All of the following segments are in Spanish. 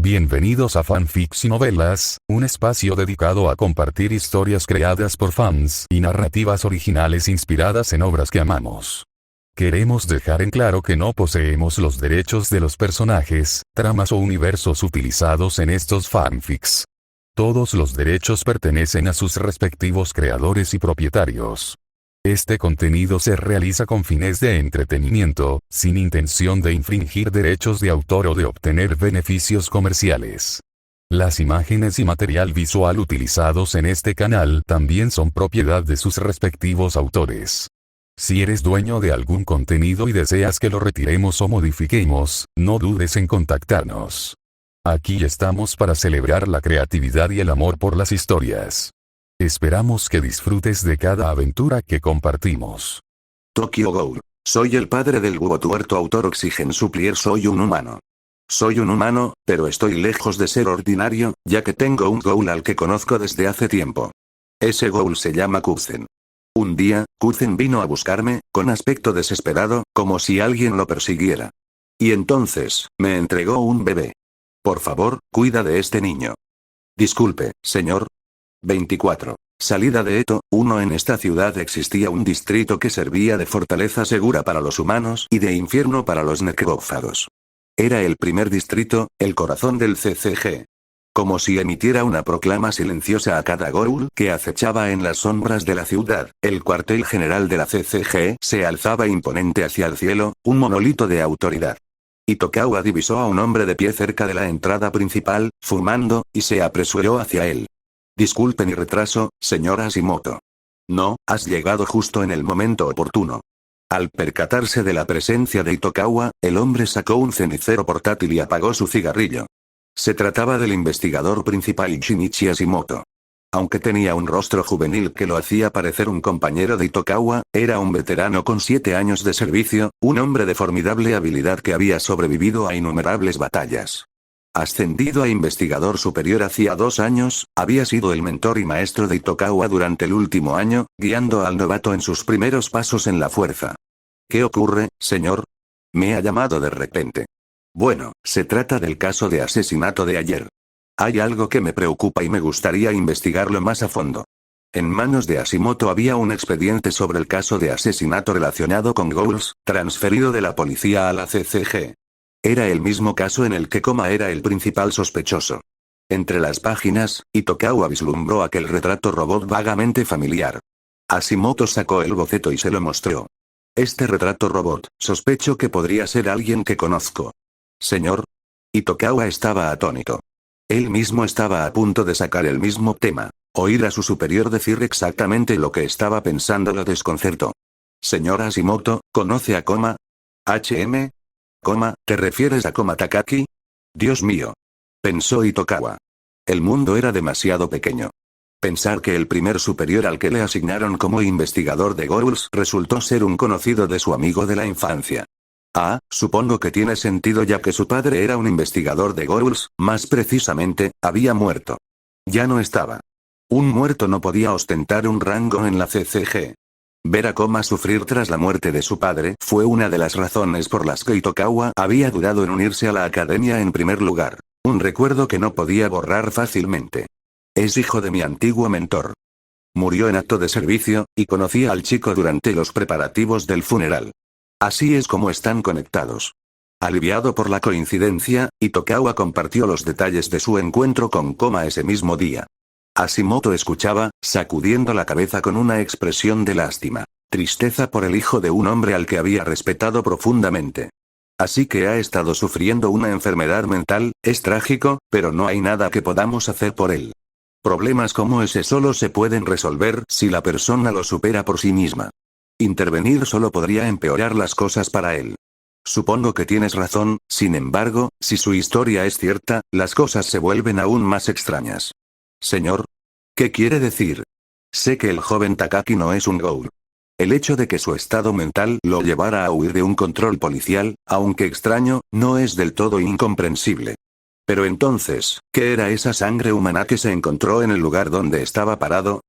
Bienvenidos a Fanfics y Novelas, un espacio dedicado a compartir historias creadas por fans y narrativas originales inspiradas en obras que amamos. Queremos dejar en claro que no poseemos los derechos de los personajes, tramas o universos utilizados en estos fanfics. Todos los derechos pertenecen a sus respectivos creadores y propietarios. Este contenido se realiza con fines de entretenimiento, sin intención de infringir derechos de autor o de obtener beneficios comerciales. Las imágenes y material visual utilizados en este canal también son propiedad de sus respectivos autores. Si eres dueño de algún contenido y deseas que lo retiremos o modifiquemos, no dudes en contactarnos. Aquí estamos para celebrar la creatividad y el amor por las historias. Esperamos que disfrutes de cada aventura que compartimos. Tokyo Ghoul. Soy el padre del búho tuerto autor Oxygen Supplier. Soy un humano. Soy un humano, pero estoy lejos de ser ordinario, ya que tengo un ghoul al que conozco desde hace tiempo. Ese ghoul se llama Kuzen. Un día, Kuzen vino a buscarme, con aspecto desesperado, como si alguien lo persiguiera. Y entonces, me entregó un bebé. Por favor, cuida de este niño. Disculpe, señor. 24. Salida de Eto 1. En esta ciudad existía un distrito que servía de fortaleza segura para los humanos y de infierno para los necrófagos. Era el primer distrito, el corazón del CCG. Como si emitiera una proclama silenciosa a cada ghoul que acechaba en las sombras de la ciudad, el cuartel general de la CCG se alzaba imponente hacia el cielo, un monolito de autoridad. Itokawa divisó a un hombre de pie cerca de la entrada principal, fumando, y se apresuró hacia él. Disculpe mi retraso, señor Hashimoto. No, has llegado justo en el momento oportuno. Al percatarse de la presencia de Itokawa, el hombre sacó un cenicero portátil y apagó su cigarrillo. Se trataba del investigador principal Shinichi Hashimoto. Aunque tenía un rostro juvenil que lo hacía parecer un compañero de Itokawa, era un veterano con 7 años de servicio, un hombre de formidable habilidad que había sobrevivido a innumerables batallas. Ascendido a investigador superior hacía 2 años, había sido el mentor y maestro de Itokawa durante el último año, guiando al novato en sus primeros pasos en la fuerza. ¿Qué ocurre, señor? Me ha llamado de repente. Bueno, se trata del caso de asesinato de ayer. Hay algo que me preocupa y me gustaría investigarlo más a fondo. En manos de Hashimoto había un expediente sobre el caso de asesinato relacionado con ghouls, transferido de la policía a la CCG. Era el mismo caso en el que Koma era el principal sospechoso. Entre las páginas, Itokawa vislumbró aquel retrato robot vagamente familiar. Hashimoto sacó el boceto y se lo mostró. Este retrato robot, sospecho que podría ser alguien que conozco. Señor. Itokawa estaba atónito. Él mismo estaba a punto de sacar el mismo tema. Oír a su superior decir exactamente lo que estaba pensando lo desconcertó. Señor Hashimoto, ¿conoce a Koma? HM. Koma, ¿te refieres a Koma Takaki? Dios mío. Pensó Itokawa. El mundo era demasiado pequeño. Pensar que el primer superior al que le asignaron como investigador de ghouls resultó ser un conocido de su amigo de la infancia. Ah, supongo que tiene sentido ya que su padre era un investigador de ghouls, más precisamente, había muerto. Ya no estaba. Un muerto no podía ostentar un rango en la CCG. Ver a Koma sufrir tras la muerte de su padre fue una de las razones por las que Itokawa había dudado en unirse a la academia en primer lugar. Un recuerdo que no podía borrar fácilmente. Es hijo de mi antiguo mentor. Murió en acto de servicio, y conocí al chico durante los preparativos del funeral. Así es como están conectados. Aliviado por la coincidencia, Itokawa compartió los detalles de su encuentro con Koma ese mismo día. Hashimoto escuchaba, sacudiendo la cabeza con una expresión de lástima. Tristeza por el hijo de un hombre al que había respetado profundamente. Así que ha estado sufriendo una enfermedad mental, es trágico, pero no hay nada que podamos hacer por él. Problemas como ese solo se pueden resolver si la persona lo supera por sí misma. Intervenir solo podría empeorar las cosas para él. Supongo que tienes razón, sin embargo, si su historia es cierta, las cosas se vuelven aún más extrañas. Señor. ¿Qué quiere decir? Sé que el joven Takaki no es un ghoul. El hecho de que su estado mental lo llevara a huir de un control policial, aunque extraño, no es del todo incomprensible. Pero entonces, ¿qué era esa sangre humana que se encontró en el lugar donde estaba parado?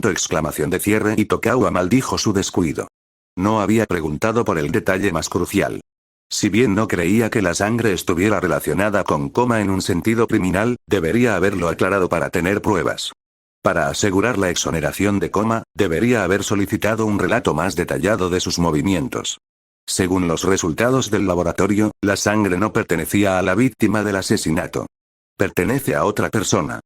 Exclamación de cierre. Itokawa maldijo su descuido. No había preguntado por el detalle más crucial. Si bien no creía que la sangre estuviera relacionada con coma en un sentido criminal, debería haberlo aclarado para tener pruebas. Para asegurar la exoneración de coma, debería haber solicitado un relato más detallado de sus movimientos. Según los resultados del laboratorio, la sangre no pertenecía a la víctima del asesinato. Pertenece a otra persona.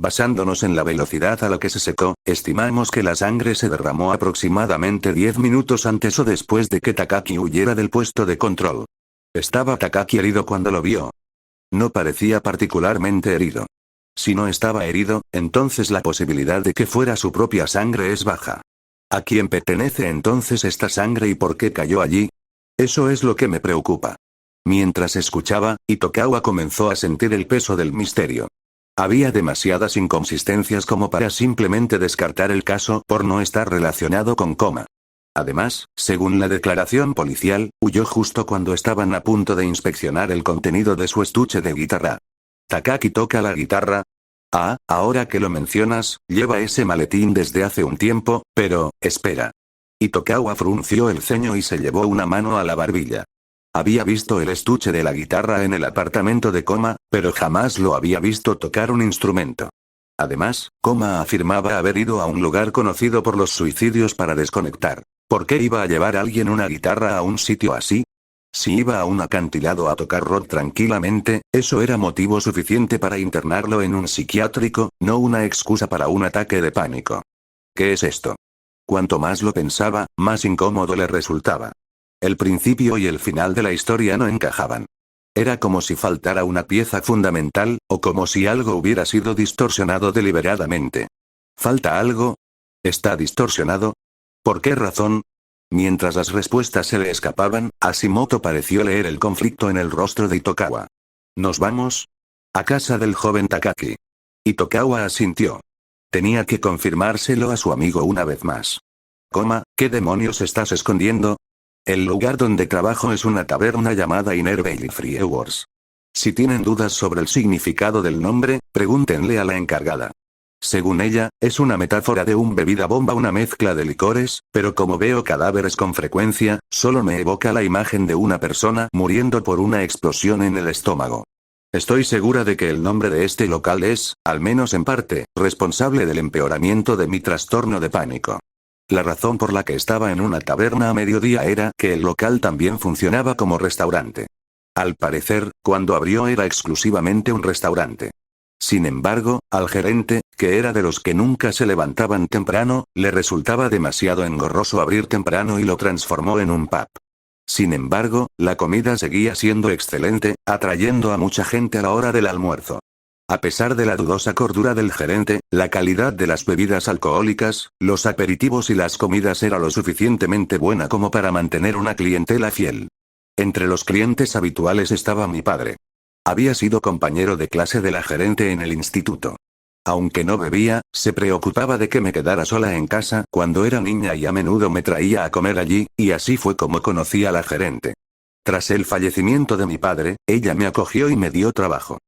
Basándonos en la velocidad a la que se secó, estimamos que la sangre se derramó aproximadamente 10 minutos antes o después de que Takaki huyera del puesto de control. ¿Estaba Takaki herido cuando lo vio? No parecía particularmente herido. Si no estaba herido, entonces la posibilidad de que fuera su propia sangre es baja. ¿A quién pertenece entonces esta sangre y por qué cayó allí? Eso es lo que me preocupa. Mientras escuchaba, Itokawa comenzó a sentir el peso del misterio. Había demasiadas inconsistencias como para simplemente descartar el caso por no estar relacionado con coma. Además, según la declaración policial, huyó justo cuando estaban a punto de inspeccionar el contenido de su estuche de guitarra. ¿Takaki toca la guitarra? Ah, ahora que lo mencionas, lleva ese maletín desde hace un tiempo, pero, espera. Itokawa frunció el ceño y se llevó una mano a la barbilla. Había visto el estuche de la guitarra en el apartamento de Coma, pero jamás lo había visto tocar un instrumento. Además, Coma afirmaba haber ido a un lugar conocido por los suicidios para desconectar. ¿Por qué iba a llevar a alguien una guitarra a un sitio así? Si iba a un acantilado a tocar rock tranquilamente, eso era motivo suficiente para internarlo en un psiquiátrico, no una excusa para un ataque de pánico. ¿Qué es esto? Cuanto más lo pensaba, más incómodo le resultaba. El principio y el final de la historia no encajaban. Era como si faltara una pieza fundamental, o como si algo hubiera sido distorsionado deliberadamente. ¿Falta algo? ¿Está distorsionado? ¿Por qué razón? Mientras las respuestas se le escapaban, Hashimoto pareció leer el conflicto en el rostro de Itokawa. ¿Nos vamos? A casa del joven Takaki. Itokawa asintió. Tenía que confirmárselo a su amigo una vez más. ¿Qué demonios estás escondiendo? El lugar donde trabajo es una taberna llamada Inner Valley Brewers. Si tienen dudas sobre el significado del nombre, pregúntenle a la encargada. Según ella, es una metáfora de un bebida bomba, una mezcla de licores, pero como veo cadáveres con frecuencia, solo me evoca la imagen de una persona muriendo por una explosión en el estómago. Estoy segura de que el nombre de este local es, al menos en parte, responsable del empeoramiento de mi trastorno de pánico. La razón por la que estaba en una taberna a mediodía era que el local también funcionaba como restaurante. Al parecer, cuando abrió era exclusivamente un restaurante. Sin embargo, al gerente, que era de los que nunca se levantaban temprano, le resultaba demasiado engorroso abrir temprano y lo transformó en un pub. Sin embargo, la comida seguía siendo excelente, atrayendo a mucha gente a la hora del almuerzo. A pesar de la dudosa cordura del gerente, la calidad de las bebidas alcohólicas, los aperitivos y las comidas era lo suficientemente buena como para mantener una clientela fiel. Entre los clientes habituales estaba mi padre. Había sido compañero de clase de la gerente en el instituto. Aunque no bebía, se preocupaba de que me quedara sola en casa cuando era niña y a menudo me traía a comer allí, y así fue como conocí a la gerente. Tras el fallecimiento de mi padre, ella me acogió y me dio trabajo.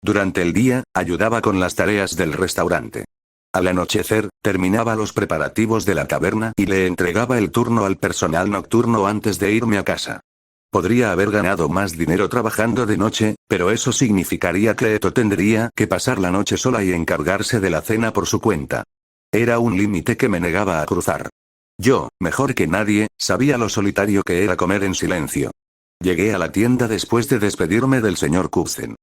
Durante el día, ayudaba con las tareas del restaurante. Al anochecer, terminaba los preparativos de la taberna y le entregaba el turno al personal nocturno antes de irme a casa. Podría haber ganado más dinero trabajando de noche, pero eso significaría que Eto tendría que pasar la noche sola y encargarse de la cena por su cuenta. Era un límite que me negaba a cruzar. Yo, mejor que nadie, sabía lo solitario que era comer en silencio. Llegué a la tienda después de despedirme del señor Kuzen.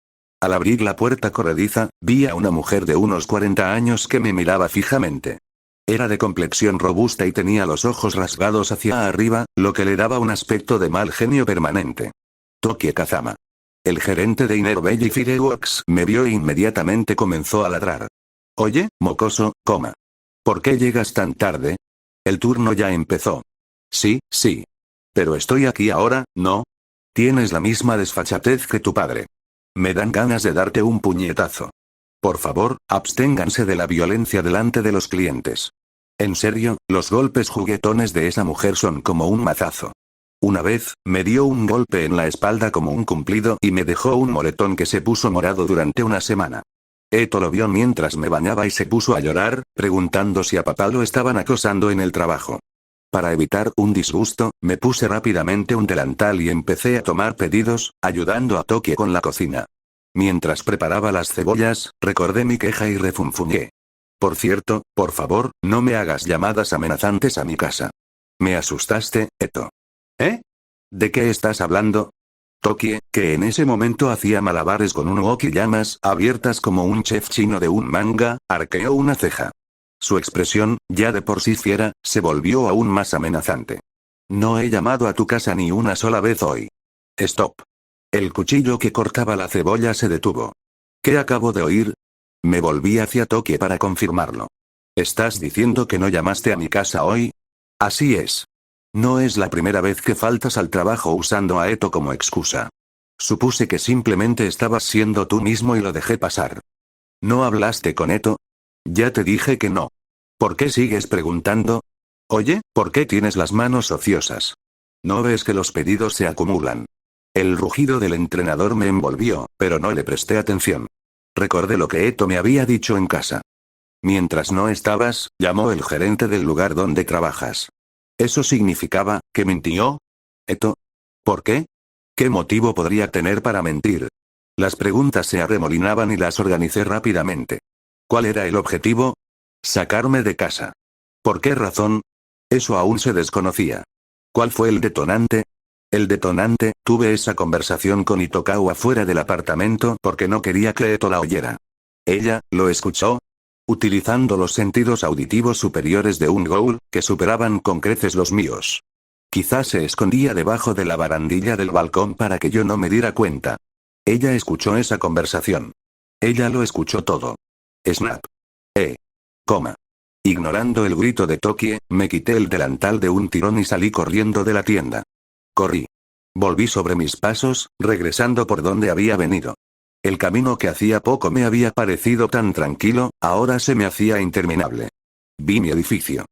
Al abrir la puerta corrediza, vi a una mujer de unos 40 años que me miraba fijamente. Era de complexión robusta y tenía los ojos rasgados hacia arriba, lo que le daba un aspecto de mal genio permanente. Tokie Kazama. El gerente de Inner Valley Fireworks me vio e inmediatamente comenzó a ladrar. Oye, mocoso, ¿por qué llegas tan tarde? El turno ya empezó. Sí. Pero estoy aquí ahora, ¿no? Tienes la misma desfachatez que tu padre. Me dan ganas de darte un puñetazo. Por favor, absténganse de la violencia delante de los clientes. En serio, los golpes juguetones de esa mujer son como un mazazo. Una vez, me dio un golpe en la espalda como un cumplido y me dejó un moretón que se puso morado durante una semana. Eto lo vio mientras me bañaba y se puso a llorar, preguntando si a papá lo estaban acosando en el trabajo. Para evitar un disgusto, me puse rápidamente un delantal y empecé a tomar pedidos, ayudando a Tokie con la cocina. Mientras preparaba las cebollas, recordé mi queja y refunfuñé. Por cierto, por favor, no me hagas llamadas amenazantes a mi casa. Me asustaste, Eto. ¿Eh? ¿De qué estás hablando? Tokie, que en ese momento hacía malabares con un uoki-llamas abiertas como un chef chino de un manga, arqueó una ceja. Su expresión, ya de por sí fiera, se volvió aún más amenazante. No he llamado a tu casa ni una sola vez hoy. Stop. El cuchillo que cortaba la cebolla se detuvo. ¿Qué acabo de oír? Me volví hacia Tokie para confirmarlo. ¿Estás diciendo que no llamaste a mi casa hoy? Así es. No es la primera vez que faltas al trabajo usando a Eto como excusa. Supuse que simplemente estabas siendo tú mismo y lo dejé pasar. ¿No hablaste con Eto? Ya te dije que no. ¿Por qué sigues preguntando? Oye, ¿por qué tienes las manos ociosas? ¿No ves que los pedidos se acumulan? El rugido del entrenador me envolvió, pero no le presté atención. Recordé lo que Eto me había dicho en casa. Mientras no estabas, llamó el gerente del lugar donde trabajas. ¿Eso significaba que mintió? Eto. ¿Por qué? ¿Qué motivo podría tener para mentir? Las preguntas se arremolinaban y las organicé rápidamente. ¿Cuál era el objetivo? Sacarme de casa. ¿Por qué razón? Eso aún se desconocía. ¿Cuál fue el detonante? El detonante, tuve esa conversación con Itokawa fuera del apartamento porque no quería que Eto la oyera. Ella, ¿lo escuchó? Utilizando los sentidos auditivos superiores de un ghoul, que superaban con creces los míos. Quizás se escondía debajo de la barandilla del balcón para que yo no me diera cuenta. Ella escuchó esa conversación. Ella lo escuchó todo. Snap. Coma. Ignorando el grito de Tokie, me quité el delantal de un tirón y salí corriendo de la tienda. Corrí. Volví sobre mis pasos, regresando por donde había venido. El camino que hacía poco me había parecido tan tranquilo, ahora se me hacía interminable. Vi mi edificio.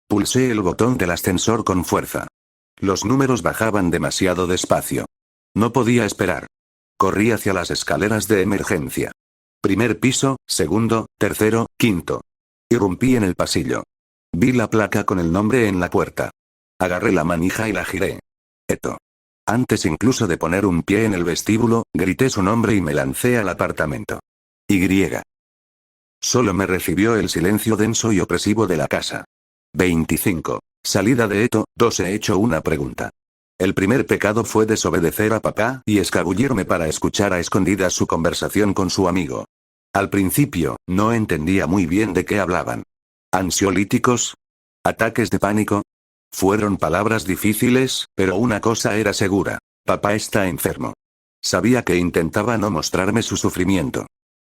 Pulsé el botón del ascensor con fuerza. Los números bajaban demasiado despacio. No podía esperar. Corrí hacia las escaleras de emergencia. Primer piso, segundo, tercero, quinto. Irrumpí en el pasillo. Vi la placa con el nombre en la puerta. Agarré la manija y la giré. Eto. Antes incluso de poner un pie en el vestíbulo, grité su nombre y me lancé al apartamento. Y. Solo me recibió el silencio denso y opresivo de la casa. 25. Salida de Eto, 2. He hecho una pregunta. El primer pecado fue desobedecer a papá y escabullirme para escuchar a escondidas su conversación con su amigo. Al principio, no entendía muy bien de qué hablaban. ¿Ansiolíticos? ¿Ataques de pánico? Fueron palabras difíciles, pero una cosa era segura. Papá está enfermo. Sabía que intentaba no mostrarme su sufrimiento.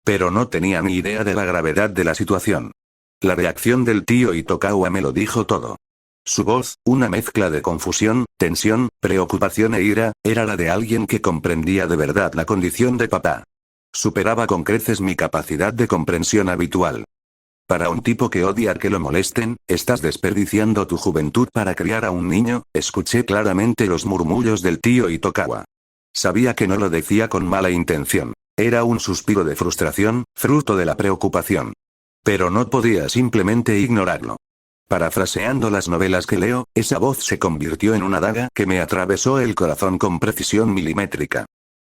Pero no tenía ni idea de la gravedad de la situación. La reacción del tío Itokawa me lo dijo todo. Su voz, una mezcla de confusión, tensión, preocupación e ira, era la de alguien que comprendía de verdad la condición de papá. Superaba con creces mi capacidad de comprensión habitual. Para un tipo que odia que lo molesten, estás desperdiciando tu juventud para criar a un niño, escuché claramente los murmullos del tío Itokawa. Sabía que no lo decía con mala intención. Era un suspiro de frustración, fruto de la preocupación. Pero no podía simplemente ignorarlo. Parafraseando las novelas que leo, esa voz se convirtió en una daga que me atravesó el corazón con precisión milimétrica.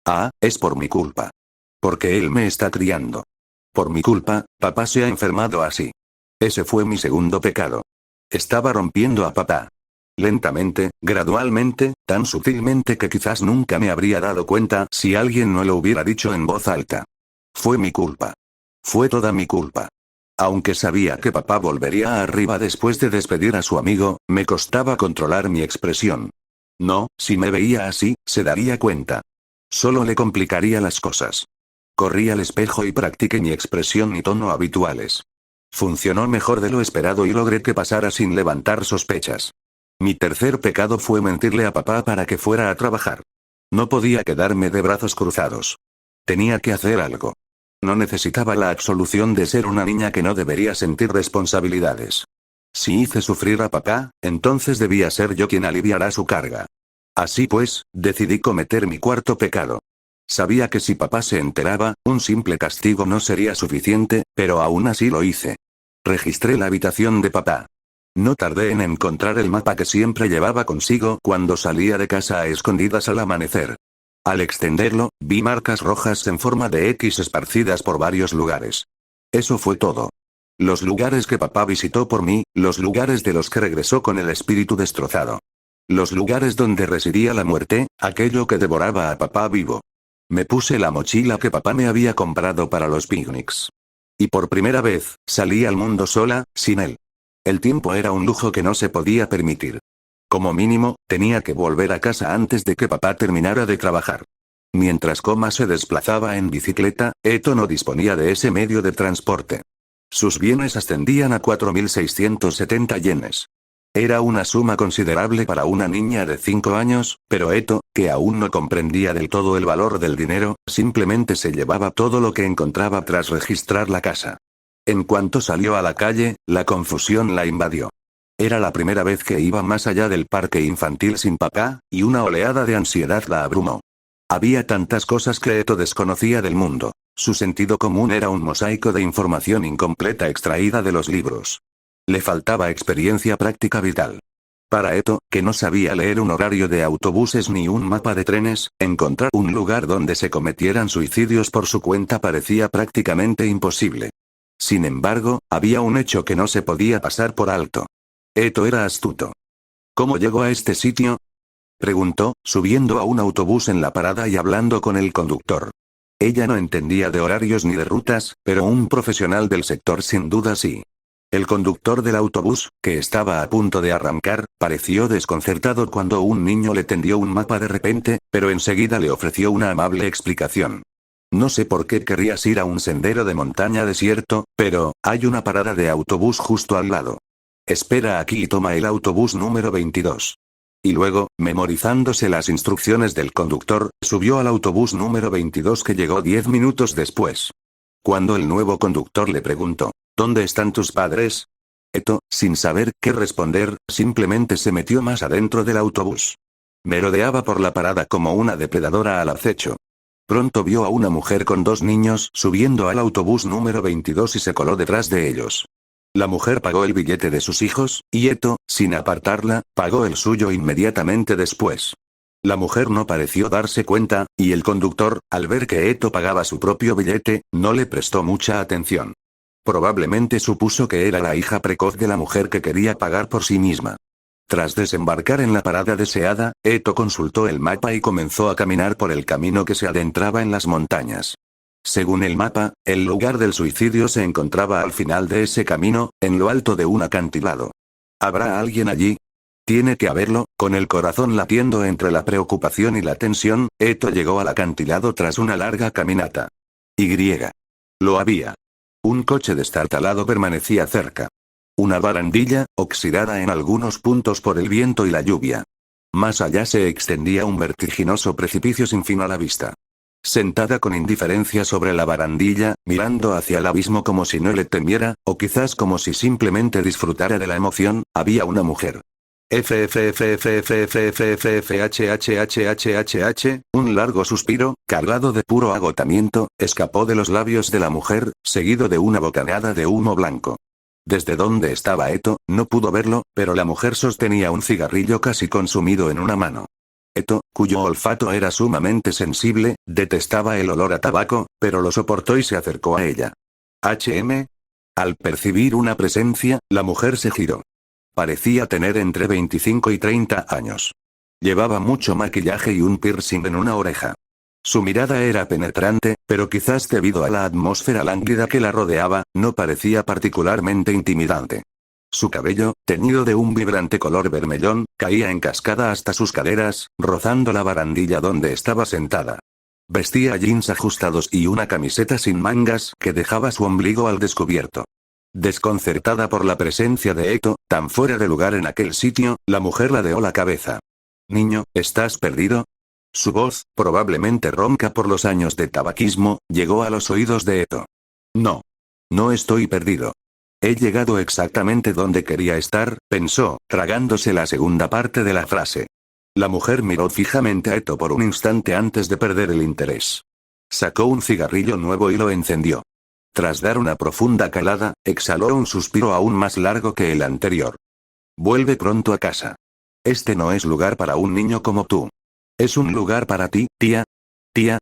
Ah, es por mi culpa. Porque él me está criando. Por mi culpa, papá se ha enfermado así. Ese fue mi segundo pecado. Estaba rompiendo a papá. Lentamente, gradualmente, tan sutilmente que quizás nunca me habría dado cuenta si alguien no lo hubiera dicho en voz alta. Fue mi culpa. Fue toda mi culpa. Aunque sabía que papá volvería arriba después de despedir a su amigo, me costaba controlar mi expresión. No, si me veía así, se daría cuenta. Solo le complicaría las cosas. Corrí al espejo y practiqué mi expresión y tono habituales. Funcionó mejor de lo esperado y logré que pasara sin levantar sospechas. Mi tercer pecado fue mentirle a papá para que fuera a trabajar. No podía quedarme de brazos cruzados. Tenía que hacer algo. No necesitaba la absolución de ser una niña que no debería sentir responsabilidades. Si hice sufrir a papá, entonces debía ser yo quien aliviara su carga. Así pues, decidí cometer mi cuarto pecado. Sabía que si papá se enteraba, un simple castigo no sería suficiente, pero aún así lo hice. Registré la habitación de papá. No tardé en encontrar el mapa que siempre llevaba consigo cuando salía de casa a escondidas al amanecer. Al extenderlo, vi marcas rojas en forma de X esparcidas por varios lugares. Eso fue todo. Los lugares que papá visitó por mí, los lugares de los que regresó con el espíritu destrozado. Los lugares donde residía la muerte, aquello que devoraba a papá vivo. Me puse la mochila que papá me había comprado para los picnics. Y por primera vez, salí al mundo sola, sin él. El tiempo era un lujo que no se podía permitir. Como mínimo, tenía que volver a casa antes de que papá terminara de trabajar. Mientras Coma se desplazaba en bicicleta, Eto no disponía de ese medio de transporte. Sus bienes ascendían a 4.670 yenes. Era una suma considerable para una niña de 5 años, pero Eto, que aún no comprendía del todo el valor del dinero, simplemente se llevaba todo lo que encontraba tras registrar la casa. En cuanto salió a la calle, la confusión la invadió. Era la primera vez que iba más allá del parque infantil sin papá, y una oleada de ansiedad la abrumó. Había tantas cosas que Eto desconocía del mundo. Su sentido común era un mosaico de información incompleta extraída de los libros. Le faltaba experiencia práctica vital. Para Eto, que no sabía leer un horario de autobuses ni un mapa de trenes, encontrar un lugar donde se cometieran suicidios por su cuenta parecía prácticamente imposible. Sin embargo, había un hecho que no se podía pasar por alto. Eto era astuto. ¿Cómo llegó a este sitio?, preguntó, subiendo a un autobús en la parada y hablando con el conductor. Ella no entendía de horarios ni de rutas, pero un profesional del sector sin duda sí. El conductor del autobús, que estaba a punto de arrancar, pareció desconcertado cuando un niño le tendió un mapa de repente, pero enseguida le ofreció una amable explicación. No sé por qué querrías ir a un sendero de montaña desierto, pero hay una parada de autobús justo al lado. Espera aquí y toma el autobús número 22. Y luego, memorizándose las instrucciones del conductor, subió al autobús número 22 que llegó 10 minutos después. Cuando el nuevo conductor le preguntó, ¿dónde están tus padres?, Eto, sin saber qué responder, simplemente se metió más adentro del autobús. Merodeaba por la parada como una depredadora al acecho. Pronto vio a una mujer con 2 niños subiendo al autobús número 22 y se coló detrás de ellos. La mujer pagó el billete de sus hijos, y Eto, sin apartarla, pagó el suyo inmediatamente después. La mujer no pareció darse cuenta, y el conductor, al ver que Eto pagaba su propio billete, no le prestó mucha atención. Probablemente supuso que era la hija precoz de la mujer que quería pagar por sí misma. Tras desembarcar en la parada deseada, Eto consultó el mapa y comenzó a caminar por el camino que se adentraba en las montañas. Según el mapa, el lugar del suicidio se encontraba al final de ese camino, en lo alto de un acantilado. ¿Habrá alguien allí? Tiene que haberlo. Con el corazón latiendo entre la preocupación y la tensión, Eto llegó al acantilado tras una larga caminata. Lo había. Un coche destartalado permanecía cerca. Una barandilla, oxidada en algunos puntos por el viento y la lluvia. Más allá se extendía un vertiginoso precipicio sin fin a la vista. Sentada con indiferencia sobre la barandilla, mirando hacia el abismo como si no le temiera, o quizás como si simplemente disfrutara de la emoción, había una mujer. Un largo suspiro, cargado de puro agotamiento, escapó de los labios de la mujer, seguido de una bocanada de humo blanco. Desde donde estaba Eto, no pudo verlo, pero la mujer sostenía un cigarrillo casi consumido en una mano. Eto, cuyo olfato era sumamente sensible, detestaba el olor a tabaco, pero lo soportó y se acercó a ella. Al percibir una presencia, la mujer se giró. Parecía tener entre 25 y 30 años. Llevaba mucho maquillaje y un piercing en una oreja. Su mirada era penetrante, pero quizás debido a la atmósfera lánguida que la rodeaba, no parecía particularmente intimidante. Su cabello, teñido de un vibrante color vermellón, caía en cascada hasta sus caderas, rozando la barandilla donde estaba sentada. Vestía jeans ajustados y una camiseta sin mangas que dejaba su ombligo al descubierto. Desconcertada por la presencia de Eto, tan fuera de lugar en aquel sitio, la mujer ladeó la cabeza. «Niño, ¿estás perdido?». Su voz, probablemente ronca por los años de tabaquismo, llegó a los oídos de Eto. «No. No estoy perdido. He llegado exactamente donde quería estar», pensó, tragándose la segunda parte de la frase. La mujer miró fijamente a Eto por un instante antes de perder el interés. Sacó un cigarrillo nuevo y lo encendió. Tras dar una profunda calada, exhaló un suspiro aún más largo que el anterior. Vuelve pronto a casa. Este no es lugar para un niño como tú. Es un lugar para ti, tía. Tía.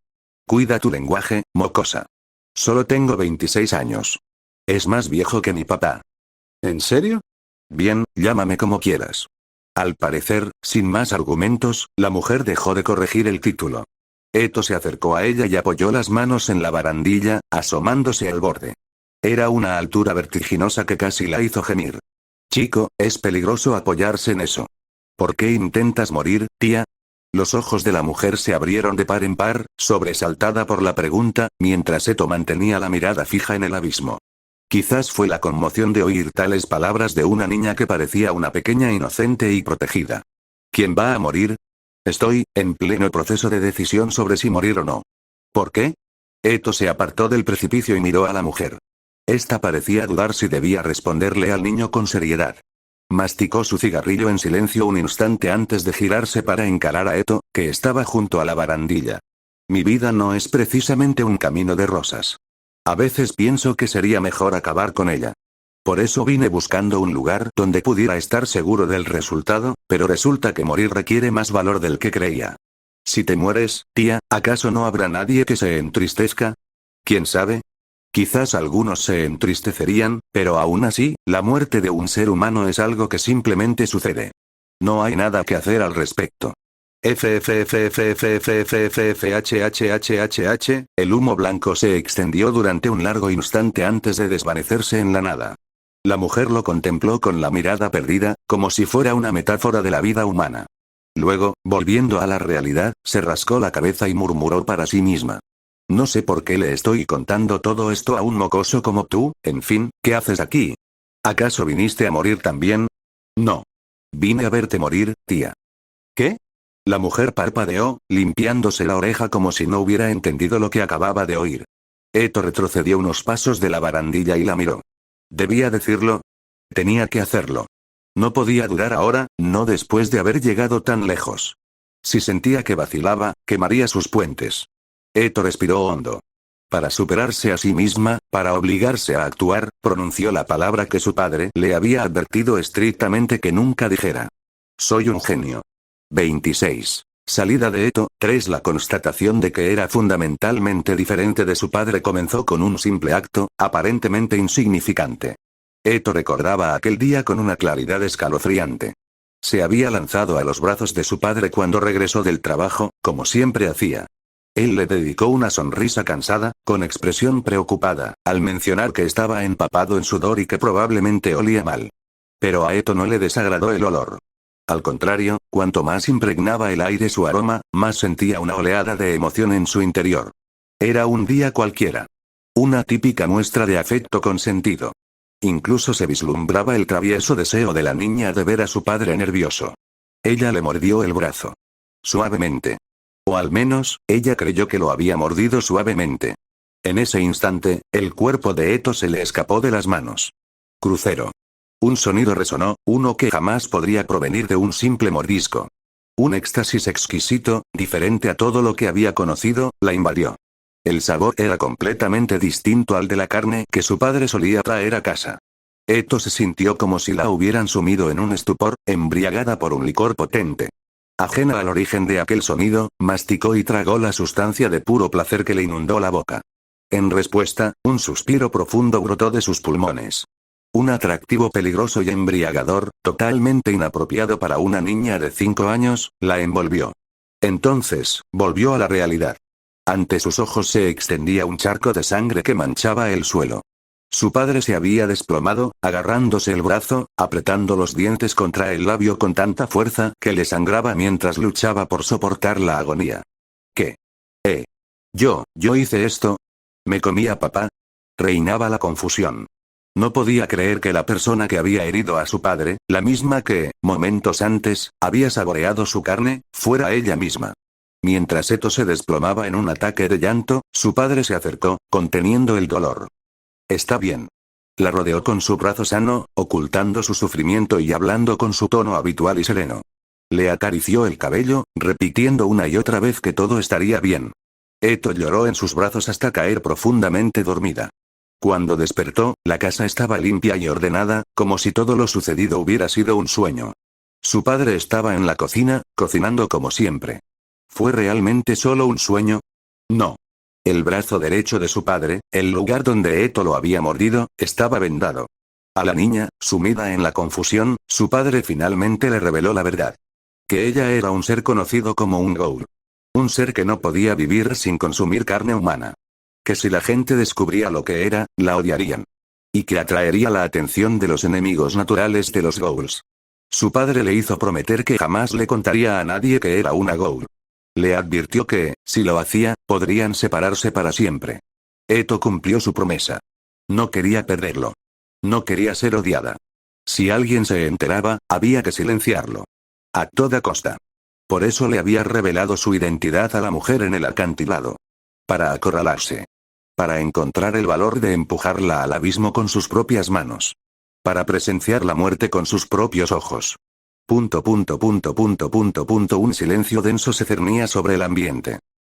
Cuida tu lenguaje, mocosa. Solo tengo 26 años. Es más viejo que mi papá. ¿En serio? Bien, llámame como quieras. Al parecer, sin más argumentos, la mujer dejó de corregir el título. Eto se acercó a ella y apoyó las manos en la barandilla, asomándose al borde. Era una altura vertiginosa que casi la hizo gemir. Chico, es peligroso apoyarse en eso. ¿Por qué intentas morir, tía? Los ojos de la mujer se abrieron de par en par, sobresaltada por la pregunta, mientras Eto mantenía la mirada fija en el abismo. Quizás fue la conmoción de oír tales palabras de una niña que parecía una pequeña inocente y protegida. ¿Quién va a morir? Estoy en pleno proceso de decisión sobre si morir o no. ¿Por qué? Eto se apartó del precipicio y miró a la mujer. Esta parecía dudar si debía responderle al niño con seriedad. Masticó su cigarrillo en silencio un instante antes de girarse para encarar a Eto, que estaba junto a la barandilla. Mi vida no es precisamente un camino de rosas. A veces pienso que sería mejor acabar con ella. Por eso vine buscando un lugar donde pudiera estar seguro del resultado, pero resulta que morir requiere más valor del que creía. Si te mueres, tía, ¿acaso no habrá nadie que se entristezca? ¿Quién sabe? Quizás algunos se entristecerían, pero aún así, la muerte de un ser humano es algo que simplemente sucede. No hay nada que hacer al respecto. El humo blanco se extendió durante un largo instante antes de desvanecerse en la nada. La mujer lo contempló con la mirada perdida, como si fuera una metáfora de la vida humana. Luego, volviendo a la realidad, se rascó la cabeza y murmuró para sí misma. No sé por qué le estoy contando todo esto a un mocoso como tú, en fin, ¿qué haces aquí? ¿Acaso viniste a morir también? No. Vine a verte morir, tía. ¿Qué? La mujer parpadeó, limpiándose la oreja como si no hubiera entendido lo que acababa de oír. Eto retrocedió unos pasos de la barandilla y la miró. ¿Debía decirlo? Tenía que hacerlo. No podía dudar ahora, no después de haber llegado tan lejos. Si sentía que vacilaba, quemaría sus puentes. Eto respiró hondo. Para superarse a sí misma, para obligarse a actuar, pronunció la palabra que su padre le había advertido estrictamente que nunca dijera. Soy un genio. 26. Salida de Eto, 3. La constatación de que era fundamentalmente diferente de su padre comenzó con un simple acto, aparentemente insignificante. Eto recordaba aquel día con una claridad escalofriante. Se había lanzado a los brazos de su padre cuando regresó del trabajo, como siempre hacía. Él le dedicó una sonrisa cansada, con expresión preocupada, al mencionar que estaba empapado en sudor y que probablemente olía mal. Pero a Eto no le desagradó el olor. Al contrario, cuanto más impregnaba el aire su aroma, más sentía una oleada de emoción en su interior. Era un día cualquiera. Una típica muestra de afecto consentido. Incluso se vislumbraba el travieso deseo de la niña de ver a su padre nervioso. Ella le mordió el brazo. Suavemente. O al menos, ella creyó que lo había mordido suavemente. En ese instante, el cuerpo de Eto se le escapó de las manos. Crucero. Un sonido resonó, uno que jamás podría provenir de un simple mordisco. Un éxtasis exquisito, diferente a todo lo que había conocido, la invadió. El sabor era completamente distinto al de la carne que su padre solía traer a casa. Eto se sintió como si la hubieran sumido en un estupor, embriagada por un licor potente. Ajena al origen de aquel sonido, masticó y tragó la sustancia de puro placer que le inundó la boca. En respuesta, un suspiro profundo brotó de sus pulmones. Un atractivo peligroso y embriagador, totalmente inapropiado para una niña de 5 años, la envolvió. Entonces, volvió a la realidad. Ante sus ojos se extendía un charco de sangre que manchaba el suelo. Su padre se había desplomado, agarrándose el brazo, apretando los dientes contra el labio con tanta fuerza que le sangraba mientras luchaba por soportar la agonía. ¿Qué? ¿Yo hice esto? ¿Me comí a papá? Reinaba la confusión. No podía creer que la persona que había herido a su padre, la misma que, momentos antes, había saboreado su carne, fuera ella misma. Mientras Eto se desplomaba en un ataque de llanto, su padre se acercó, conteniendo el dolor. Está bien. La rodeó con su brazo sano, ocultando su sufrimiento y hablando con su tono habitual y sereno. Le acarició el cabello, repitiendo una y otra vez que todo estaría bien. Eto lloró en sus brazos hasta caer profundamente dormida. Cuando despertó, la casa estaba limpia y ordenada, como si todo lo sucedido hubiera sido un sueño. Su padre estaba en la cocina, cocinando como siempre. ¿Fue realmente solo un sueño? No. El brazo derecho de su padre, el lugar donde Eto lo había mordido, estaba vendado. A la niña, sumida en la confusión, su padre finalmente le reveló la verdad. Que ella era un ser conocido como un ghoul. Un ser que no podía vivir sin consumir carne humana. Que si la gente descubría lo que era, la odiarían. Y que atraería la atención de los enemigos naturales de los ghouls. Su padre le hizo prometer que jamás le contaría a nadie que era una ghoul. Le advirtió que, si lo hacía, podrían separarse para siempre. Eto cumplió su promesa. No quería perderlo. No quería ser odiada. Si alguien se enteraba, había que silenciarlo. A toda costa. Por eso le había revelado su identidad a la mujer en el acantilado. Para acorralarse. Para encontrar el valor de empujarla al abismo con sus propias manos. Para presenciar la muerte con sus propios ojos. Un silencio denso se cernía sobre el ambiente.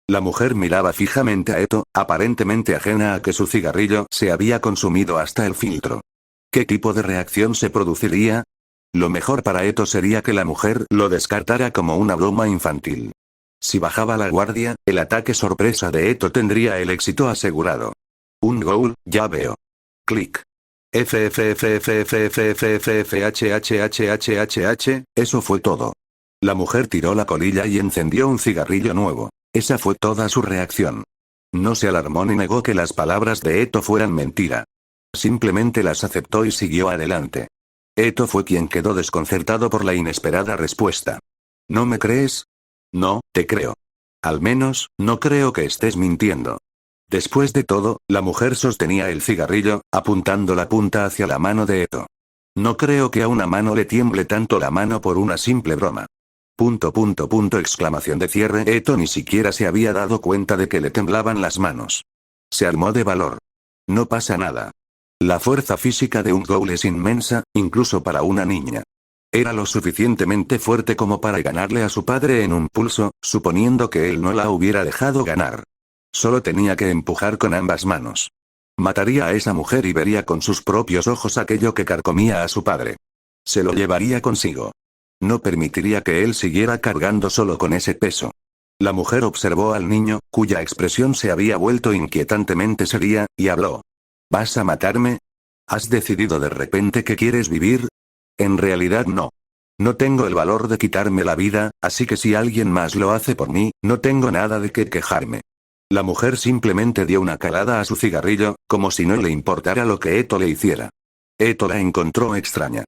La mujer miraba fijamente a Eto, aparentemente ajena a que su cigarrillo se había consumido hasta el filtro. ¿Qué tipo de reacción se produciría? Lo mejor para Eto sería que la mujer lo descartara como una broma infantil. Si bajaba la guardia, el ataque sorpresa de Eto tendría el éxito asegurado. Un ghoul, ya veo. Clic. Eso fue todo. La mujer tiró la colilla y encendió un cigarrillo nuevo. Esa fue toda su reacción. No se alarmó ni negó que las palabras de Eto fueran mentira. Simplemente las aceptó y siguió adelante. Eto fue quien quedó desconcertado por la inesperada respuesta. ¿No me crees? No, te creo. Al menos, no creo que estés mintiendo. Después de todo, la mujer sostenía el cigarrillo, apuntando la punta hacia la mano de Eto. No creo que a una mano le tiemble tanto la mano por una simple broma. Exclamación de cierre. Eto ni siquiera se había dado cuenta de que le temblaban las manos. Se armó de valor. No pasa nada. La fuerza física de un ghoul es inmensa, incluso para una niña. Era lo suficientemente fuerte como para ganarle a su padre en un pulso, suponiendo que él no la hubiera dejado ganar. Solo tenía que empujar con ambas manos. Mataría a esa mujer y vería con sus propios ojos aquello que carcomía a su padre. Se lo llevaría consigo. No permitiría que él siguiera cargando solo con ese peso. La mujer observó al niño, cuya expresión se había vuelto inquietantemente seria, y habló. ¿Vas a matarme? ¿Has decidido de repente que quieres vivir? En realidad no. No tengo el valor de quitarme la vida, así que si alguien más lo hace por mí, no tengo nada de qué quejarme. La mujer simplemente dio una calada a su cigarrillo, como si no le importara lo que Eto le hiciera. Eto la encontró extraña.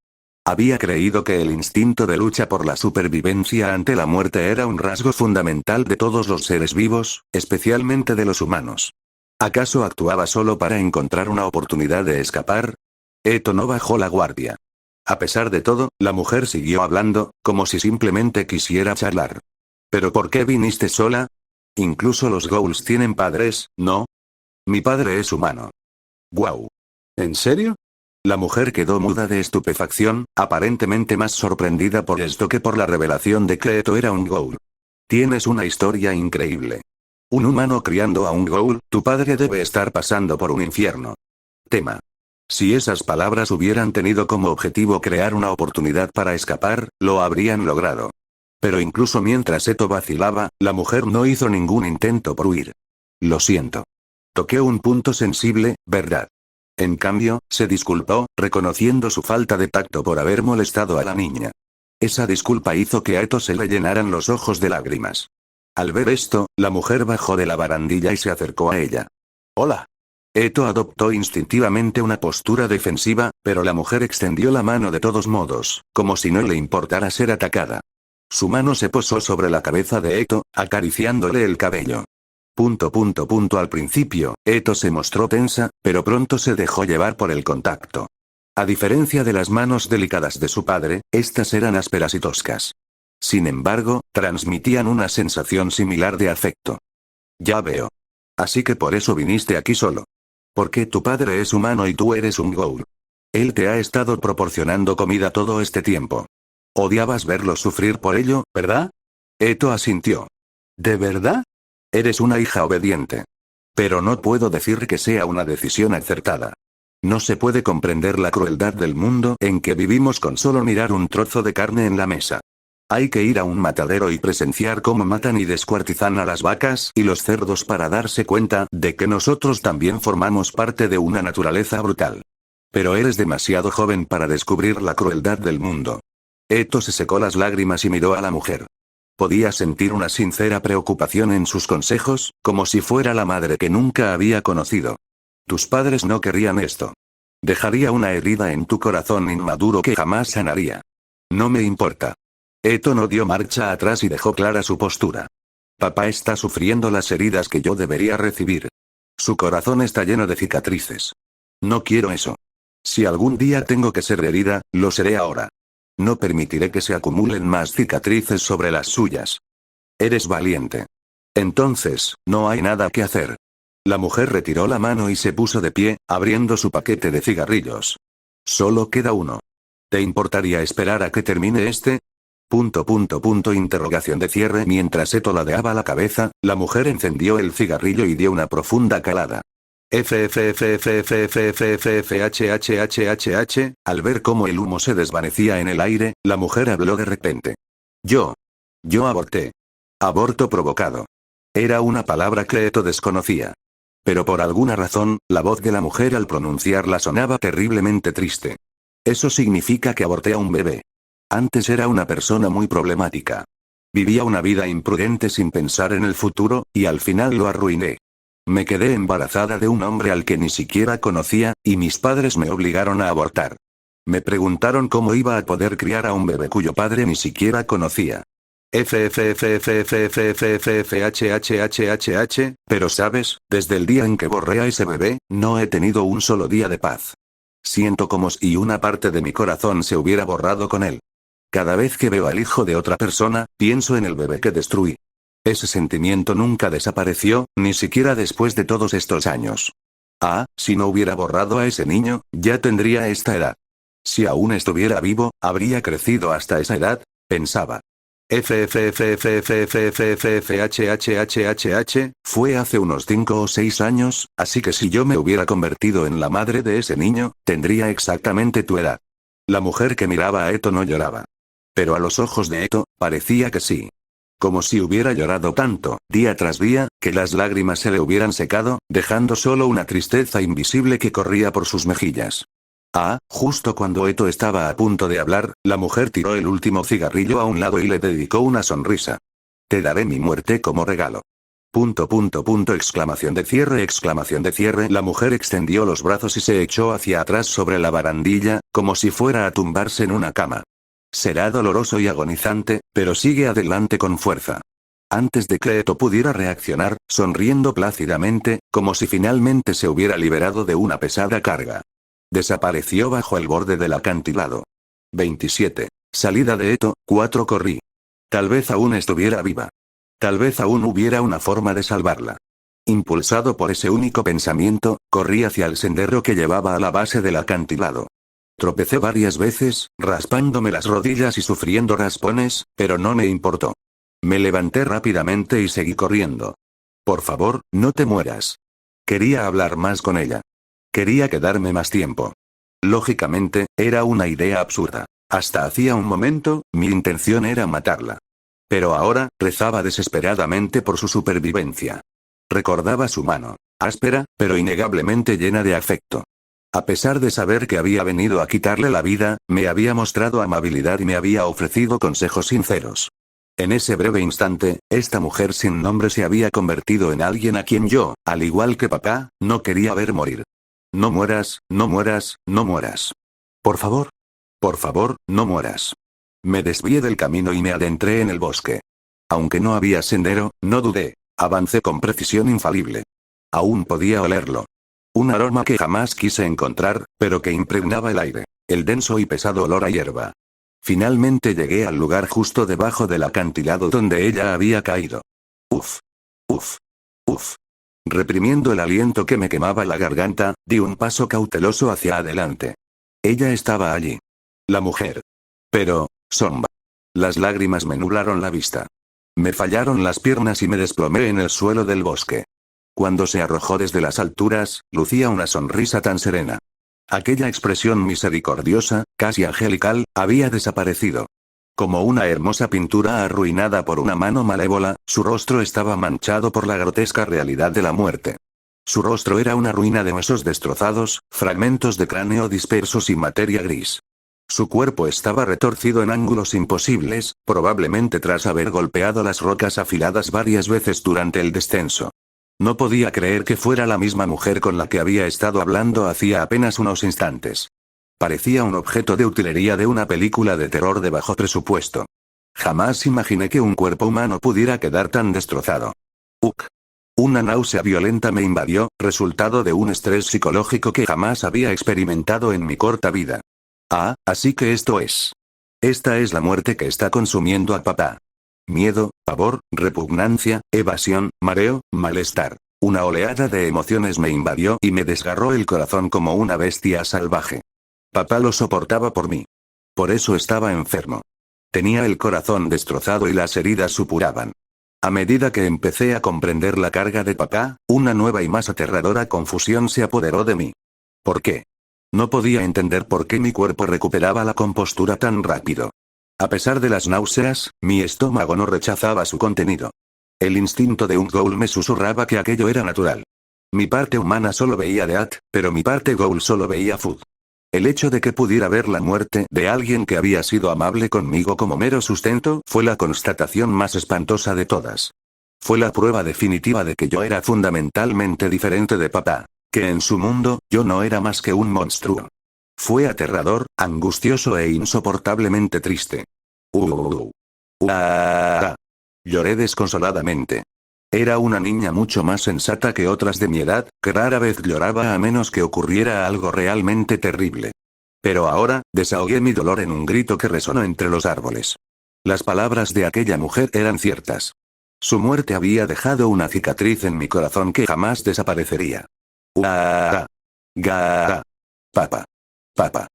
Había creído que el instinto de lucha por la supervivencia ante la muerte era un rasgo fundamental de todos los seres vivos, especialmente de los humanos. ¿Acaso actuaba solo para encontrar una oportunidad de escapar? Eto no bajó la guardia. A pesar de todo, la mujer siguió hablando, como si simplemente quisiera charlar. ¿Pero por qué viniste sola? Incluso los ghouls tienen padres, ¿no? Mi padre es humano. Guau. ¿En serio? La mujer quedó muda de estupefacción, aparentemente más sorprendida por esto que por la revelación de que Eto era un ghoul. Tienes una historia increíble. Un humano criando a un ghoul, tu padre debe estar pasando por un infierno. Tema. Si esas palabras hubieran tenido como objetivo crear una oportunidad para escapar, lo habrían logrado. Pero incluso mientras Eto vacilaba, la mujer no hizo ningún intento por huir. Lo siento. Toqué un punto sensible, ¿verdad? En cambio, se disculpó, reconociendo su falta de tacto por haber molestado a la niña. Esa disculpa hizo que a Eto se le llenaran los ojos de lágrimas. Al ver esto, la mujer bajó de la barandilla y se acercó a ella. Hola. Eto adoptó instintivamente una postura defensiva, pero la mujer extendió la mano de todos modos, como si no le importara ser atacada. Su mano se posó sobre la cabeza de Eto, acariciándole el cabello. Al principio, Eto se mostró tensa, pero pronto se dejó llevar por el contacto. A diferencia de las manos delicadas de su padre, estas eran ásperas y toscas. Sin embargo, transmitían una sensación similar de afecto. Ya veo. Así que por eso viniste aquí solo. Porque tu padre es humano y tú eres un ghoul. Él te ha estado proporcionando comida todo este tiempo. Odiabas verlo sufrir por ello, ¿verdad? Eto asintió. ¿De verdad? Eres una hija obediente. Pero no puedo decir que sea una decisión acertada. No se puede comprender la crueldad del mundo en que vivimos con solo mirar un trozo de carne en la mesa. Hay que ir a un matadero y presenciar cómo matan y descuartizan a las vacas y los cerdos para darse cuenta de que nosotros también formamos parte de una naturaleza brutal. Pero eres demasiado joven para descubrir la crueldad del mundo. Eto se secó las lágrimas y miró a la mujer. Podía sentir una sincera preocupación en sus consejos, como si fuera la madre que nunca había conocido. Tus padres no querrían esto. Dejaría una herida en tu corazón inmaduro que jamás sanaría. No me importa. Eto no dio marcha atrás y dejó clara su postura. Papá está sufriendo las heridas que yo debería recibir. Su corazón está lleno de cicatrices. No quiero eso. Si algún día tengo que ser herida, lo seré ahora. No permitiré que se acumulen más cicatrices sobre las suyas. Eres valiente. Entonces, no hay nada que hacer. La mujer retiró la mano y se puso de pie, abriendo su paquete de cigarrillos. Solo queda uno. ¿Te importaría esperar a que termine este? Interrogación de cierre. Mientras Eto ladeaba la cabeza, la mujer encendió el cigarrillo y dio una profunda calada. Al ver cómo el humo se desvanecía en el aire, la mujer habló de repente. Yo aborté. Aborto provocado. Era una palabra que Eto desconocía. Pero por alguna razón, la voz de la mujer al pronunciarla sonaba terriblemente triste. Eso significa que aborté a un bebé. Antes era una persona muy problemática. Vivía una vida imprudente sin pensar en el futuro, y al final lo arruiné. Me quedé embarazada de un hombre al que ni siquiera conocía, y mis padres me obligaron a abortar. Me preguntaron cómo iba a poder criar a un bebé cuyo padre ni siquiera conocía. Pero sabes, desde el día en que borré a ese bebé, no he tenido un solo día de paz. Siento como si una parte de mi corazón se hubiera borrado con él. Cada vez que veo al hijo de otra persona, pienso en el bebé que destruí. Ese sentimiento nunca desapareció, ni siquiera después de todos estos años. Si no hubiera borrado a ese niño, ya tendría esta edad. Si aún estuviera vivo, habría crecido hasta esa edad, pensaba. Fue hace unos 5 o 6 años, así que si yo me hubiera convertido en la madre de ese niño, tendría exactamente tu edad. La mujer que miraba a Eto no lloraba. Pero a los ojos de Eto, parecía que sí. Como si hubiera llorado tanto, día tras día, que las lágrimas se le hubieran secado, dejando solo una tristeza invisible que corría por sus mejillas. Justo cuando Eto estaba a punto de hablar, la mujer tiró el último cigarrillo a un lado y le dedicó una sonrisa. Te daré mi muerte como regalo. Exclamación de cierre. La mujer extendió los brazos y se echó hacia atrás sobre la barandilla, como si fuera a tumbarse en una cama. Será doloroso y agonizante, pero sigue adelante con fuerza. Antes de que Eto pudiera reaccionar, sonriendo plácidamente, como si finalmente se hubiera liberado de una pesada carga. Desapareció bajo el borde del acantilado. 27. Salida de Eto, 4 corrí. Tal vez aún estuviera viva. Tal vez aún hubiera una forma de salvarla. Impulsado por ese único pensamiento, corrí hacia el sendero que llevaba a la base del acantilado. Tropecé varias veces, raspándome las rodillas y sufriendo raspones, pero no me importó. Me levanté rápidamente y seguí corriendo. Por favor, no te mueras. Quería hablar más con ella. Quería quedarme más tiempo. Lógicamente, era una idea absurda. Hasta hacía un momento, mi intención era matarla. Pero ahora, rezaba desesperadamente por su supervivencia. Recordaba su mano, áspera, pero innegablemente llena de afecto. A pesar de saber que había venido a quitarle la vida, me había mostrado amabilidad y me había ofrecido consejos sinceros. En ese breve instante, esta mujer sin nombre se había convertido en alguien a quien yo, al igual que papá, no quería ver morir. No mueras, no mueras, no mueras. Por favor, no mueras. Me desvié del camino y me adentré en el bosque. Aunque no había sendero, no dudé. Avancé con precisión infalible. Aún podía olerlo. Un aroma que jamás quise encontrar, pero que impregnaba el aire. El denso y pesado olor a hierba. Finalmente llegué al lugar justo debajo del acantilado donde ella había caído. Uf. Reprimiendo el aliento que me quemaba la garganta, di un paso cauteloso hacia adelante. Ella estaba allí. La mujer. Pero, sombra. Las lágrimas me nublaron la vista. Me fallaron las piernas y me desplomé en el suelo del bosque. Cuando se arrojó desde las alturas, lucía una sonrisa tan serena. Aquella expresión misericordiosa, casi angelical, había desaparecido. Como una hermosa pintura arruinada por una mano malévola, su rostro estaba manchado por la grotesca realidad de la muerte. Su rostro era una ruina de huesos destrozados, fragmentos de cráneo dispersos y materia gris. Su cuerpo estaba retorcido en ángulos imposibles, probablemente tras haber golpeado las rocas afiladas varias veces durante el descenso. No podía creer que fuera la misma mujer con la que había estado hablando hacía apenas unos instantes. Parecía un objeto de utilería de una película de terror de bajo presupuesto. Jamás imaginé que un cuerpo humano pudiera quedar tan destrozado. ¡Uk! Una náusea violenta me invadió, resultado de un estrés psicológico que jamás había experimentado en mi corta vida. Ah, así que esto es. Esta es la muerte que está consumiendo a papá. Miedo, pavor, repugnancia, evasión, mareo, malestar. Una oleada de emociones me invadió y me desgarró el corazón como una bestia salvaje. Papá lo soportaba por mí. Por eso estaba enfermo. Tenía el corazón destrozado y las heridas supuraban. A medida que empecé a comprender la carga de papá, una nueva y más aterradora confusión se apoderó de mí. ¿Por qué? No podía entender por qué mi cuerpo recuperaba la compostura tan rápido. A pesar de las náuseas, mi estómago no rechazaba su contenido. El instinto de un ghoul me susurraba que aquello era natural. Mi parte humana solo veía Death, pero mi parte ghoul solo veía Food. El hecho de que pudiera ver la muerte de alguien que había sido amable conmigo como mero sustento fue la constatación más espantosa de todas. Fue la prueba definitiva de que yo era fundamentalmente diferente de papá, que en su mundo, yo no era más que un monstruo. Fue aterrador, angustioso e insoportablemente triste. Lloré desconsoladamente. Era una niña mucho más sensata que otras de mi edad, que rara vez lloraba a menos que ocurriera algo realmente terrible. Pero ahora, desahogué mi dolor en un grito que resonó entre los árboles. Las palabras de aquella mujer eran ciertas. Su muerte había dejado una cicatriz en mi corazón que jamás desaparecería. Papá. Papá.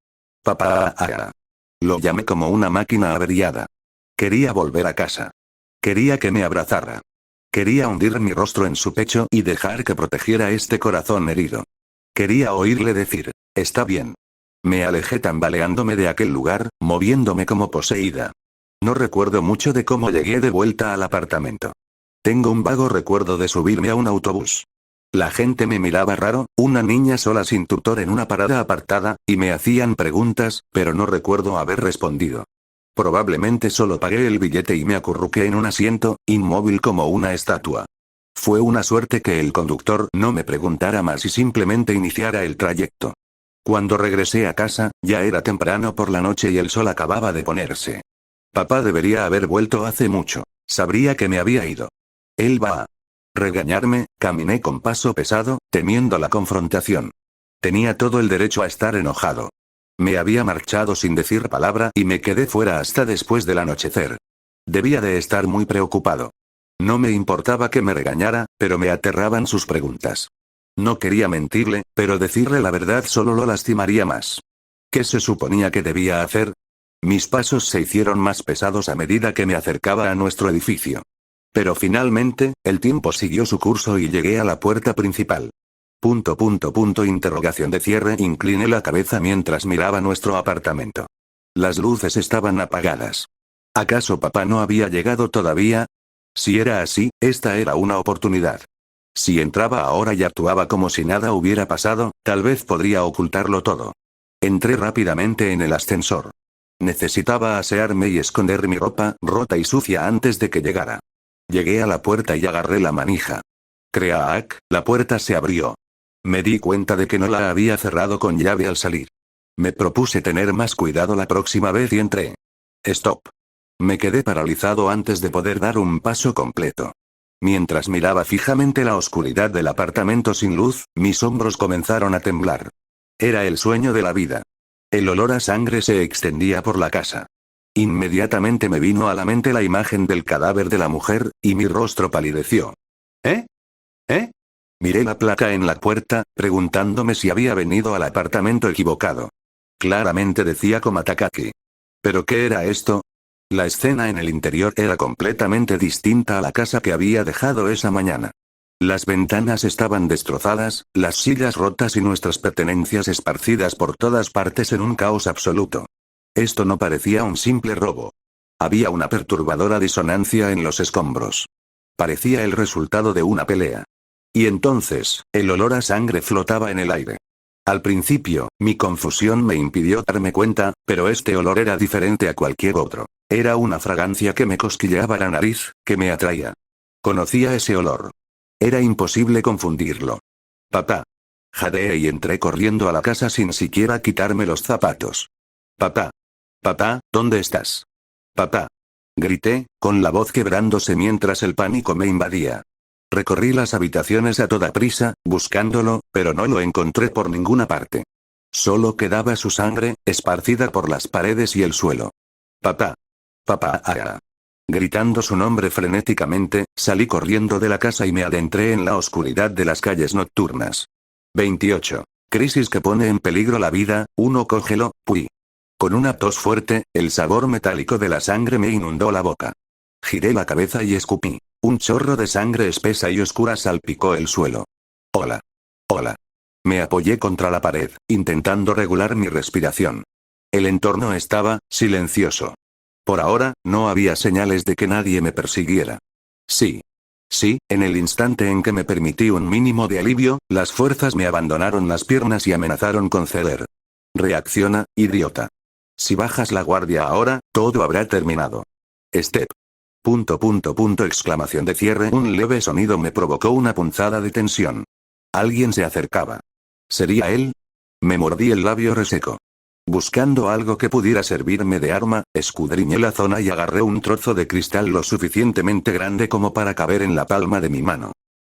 Papá. Lo llamé como una máquina averiada. Quería volver a casa. Quería que me abrazara. Quería hundir mi rostro en su pecho y dejar que protegiera este corazón herido. Quería oírle decir, está bien. Me alejé tambaleándome de aquel lugar, moviéndome como poseída. No recuerdo mucho de cómo llegué de vuelta al apartamento. Tengo un vago recuerdo de subirme a un autobús. La gente me miraba raro, una niña sola sin tutor en una parada apartada, y me hacían preguntas, pero no recuerdo haber respondido. Probablemente solo pagué el billete y me acurruqué en un asiento, inmóvil como una estatua. Fue una suerte que el conductor no me preguntara más y simplemente iniciara el trayecto. Cuando regresé a casa, ya era temprano por la noche y el sol acababa de ponerse. Papá debería haber vuelto hace mucho. Sabría que me había ido. Él va a regañarme. Caminé con paso pesado, temiendo la confrontación. Tenía todo el derecho a estar enojado. Me había marchado sin decir palabra y me quedé fuera hasta después del anochecer. Debía de estar muy preocupado. No me importaba que me regañara, pero me aterraban sus preguntas. No quería mentirle, pero decirle la verdad solo lo lastimaría más. ¿Qué se suponía que debía hacer? Mis pasos se hicieron más pesados a medida que me acercaba a nuestro edificio. Pero finalmente, el tiempo siguió su curso y llegué a la puerta principal. Interrogación de cierre. Incliné la cabeza mientras miraba nuestro apartamento. Las luces estaban apagadas. ¿Acaso papá no había llegado todavía? Si era así, esta era una oportunidad. Si entraba ahora y actuaba como si nada hubiera pasado, tal vez podría ocultarlo todo. Entré rápidamente en el ascensor. Necesitaba asearme y esconder mi ropa, rota y sucia antes de que llegara. Llegué a la puerta y agarré la manija. Creak, la puerta se abrió. Me di cuenta de que no la había cerrado con llave al salir. Me propuse tener más cuidado la próxima vez y entré. Stop. Me quedé paralizado antes de poder dar un paso completo. Mientras miraba fijamente la oscuridad del apartamento sin luz, mis hombros comenzaron a temblar. Era el sueño de la vida. El olor a sangre se extendía por la casa. Inmediatamente me vino a la mente la imagen del cadáver de la mujer, y mi rostro palideció. ¿Eh? Miré la placa en la puerta, preguntándome si había venido al apartamento equivocado. Claramente decía Komatakaki. ¿Pero qué era esto? La escena en el interior era completamente distinta a la casa que había dejado esa mañana. Las ventanas estaban destrozadas, las sillas rotas y nuestras pertenencias esparcidas por todas partes en un caos absoluto. Esto no parecía un simple robo. Había una perturbadora disonancia en los escombros. Parecía el resultado de una pelea. Y entonces, el olor a sangre flotaba en el aire. Al principio, mi confusión me impidió darme cuenta, pero este olor era diferente a cualquier otro. Era una fragancia que me cosquilleaba la nariz, que me atraía. Conocía ese olor. Era imposible confundirlo. Papá. Jadeé y entré corriendo a la casa sin siquiera quitarme los zapatos. Papá. Papá, ¿dónde estás? Papá. Grité, con la voz quebrándose mientras el pánico me invadía. Recorrí las habitaciones a toda prisa, buscándolo, pero no lo encontré por ninguna parte. Solo quedaba su sangre, esparcida por las paredes y el suelo. Papá. Papá. Gritando su nombre frenéticamente, salí corriendo de la casa y me adentré en la oscuridad de las calles nocturnas. 28. Crisis que pone en peligro la vida, uno cógelo, puy. Con una tos fuerte, el sabor metálico de la sangre me inundó la boca. Giré la cabeza y escupí. Un chorro de sangre espesa y oscura salpicó el suelo. Hola. Hola. Me apoyé contra la pared, intentando regular mi respiración. El entorno estaba silencioso. Por ahora, no había señales de que nadie me persiguiera. Sí. Sí, en el instante en que me permití un mínimo de alivio, las fuerzas me abandonaron las piernas y amenazaron con ceder. Reacciona, idiota. Si bajas la guardia ahora, todo habrá terminado. Step. Exclamación de cierre. Un leve sonido me provocó una punzada de tensión. Alguien se acercaba. ¿Sería él? Me mordí el labio reseco. Buscando algo que pudiera servirme de arma, escudriñé la zona y agarré un trozo de cristal lo suficientemente grande como para caber en la palma de mi mano.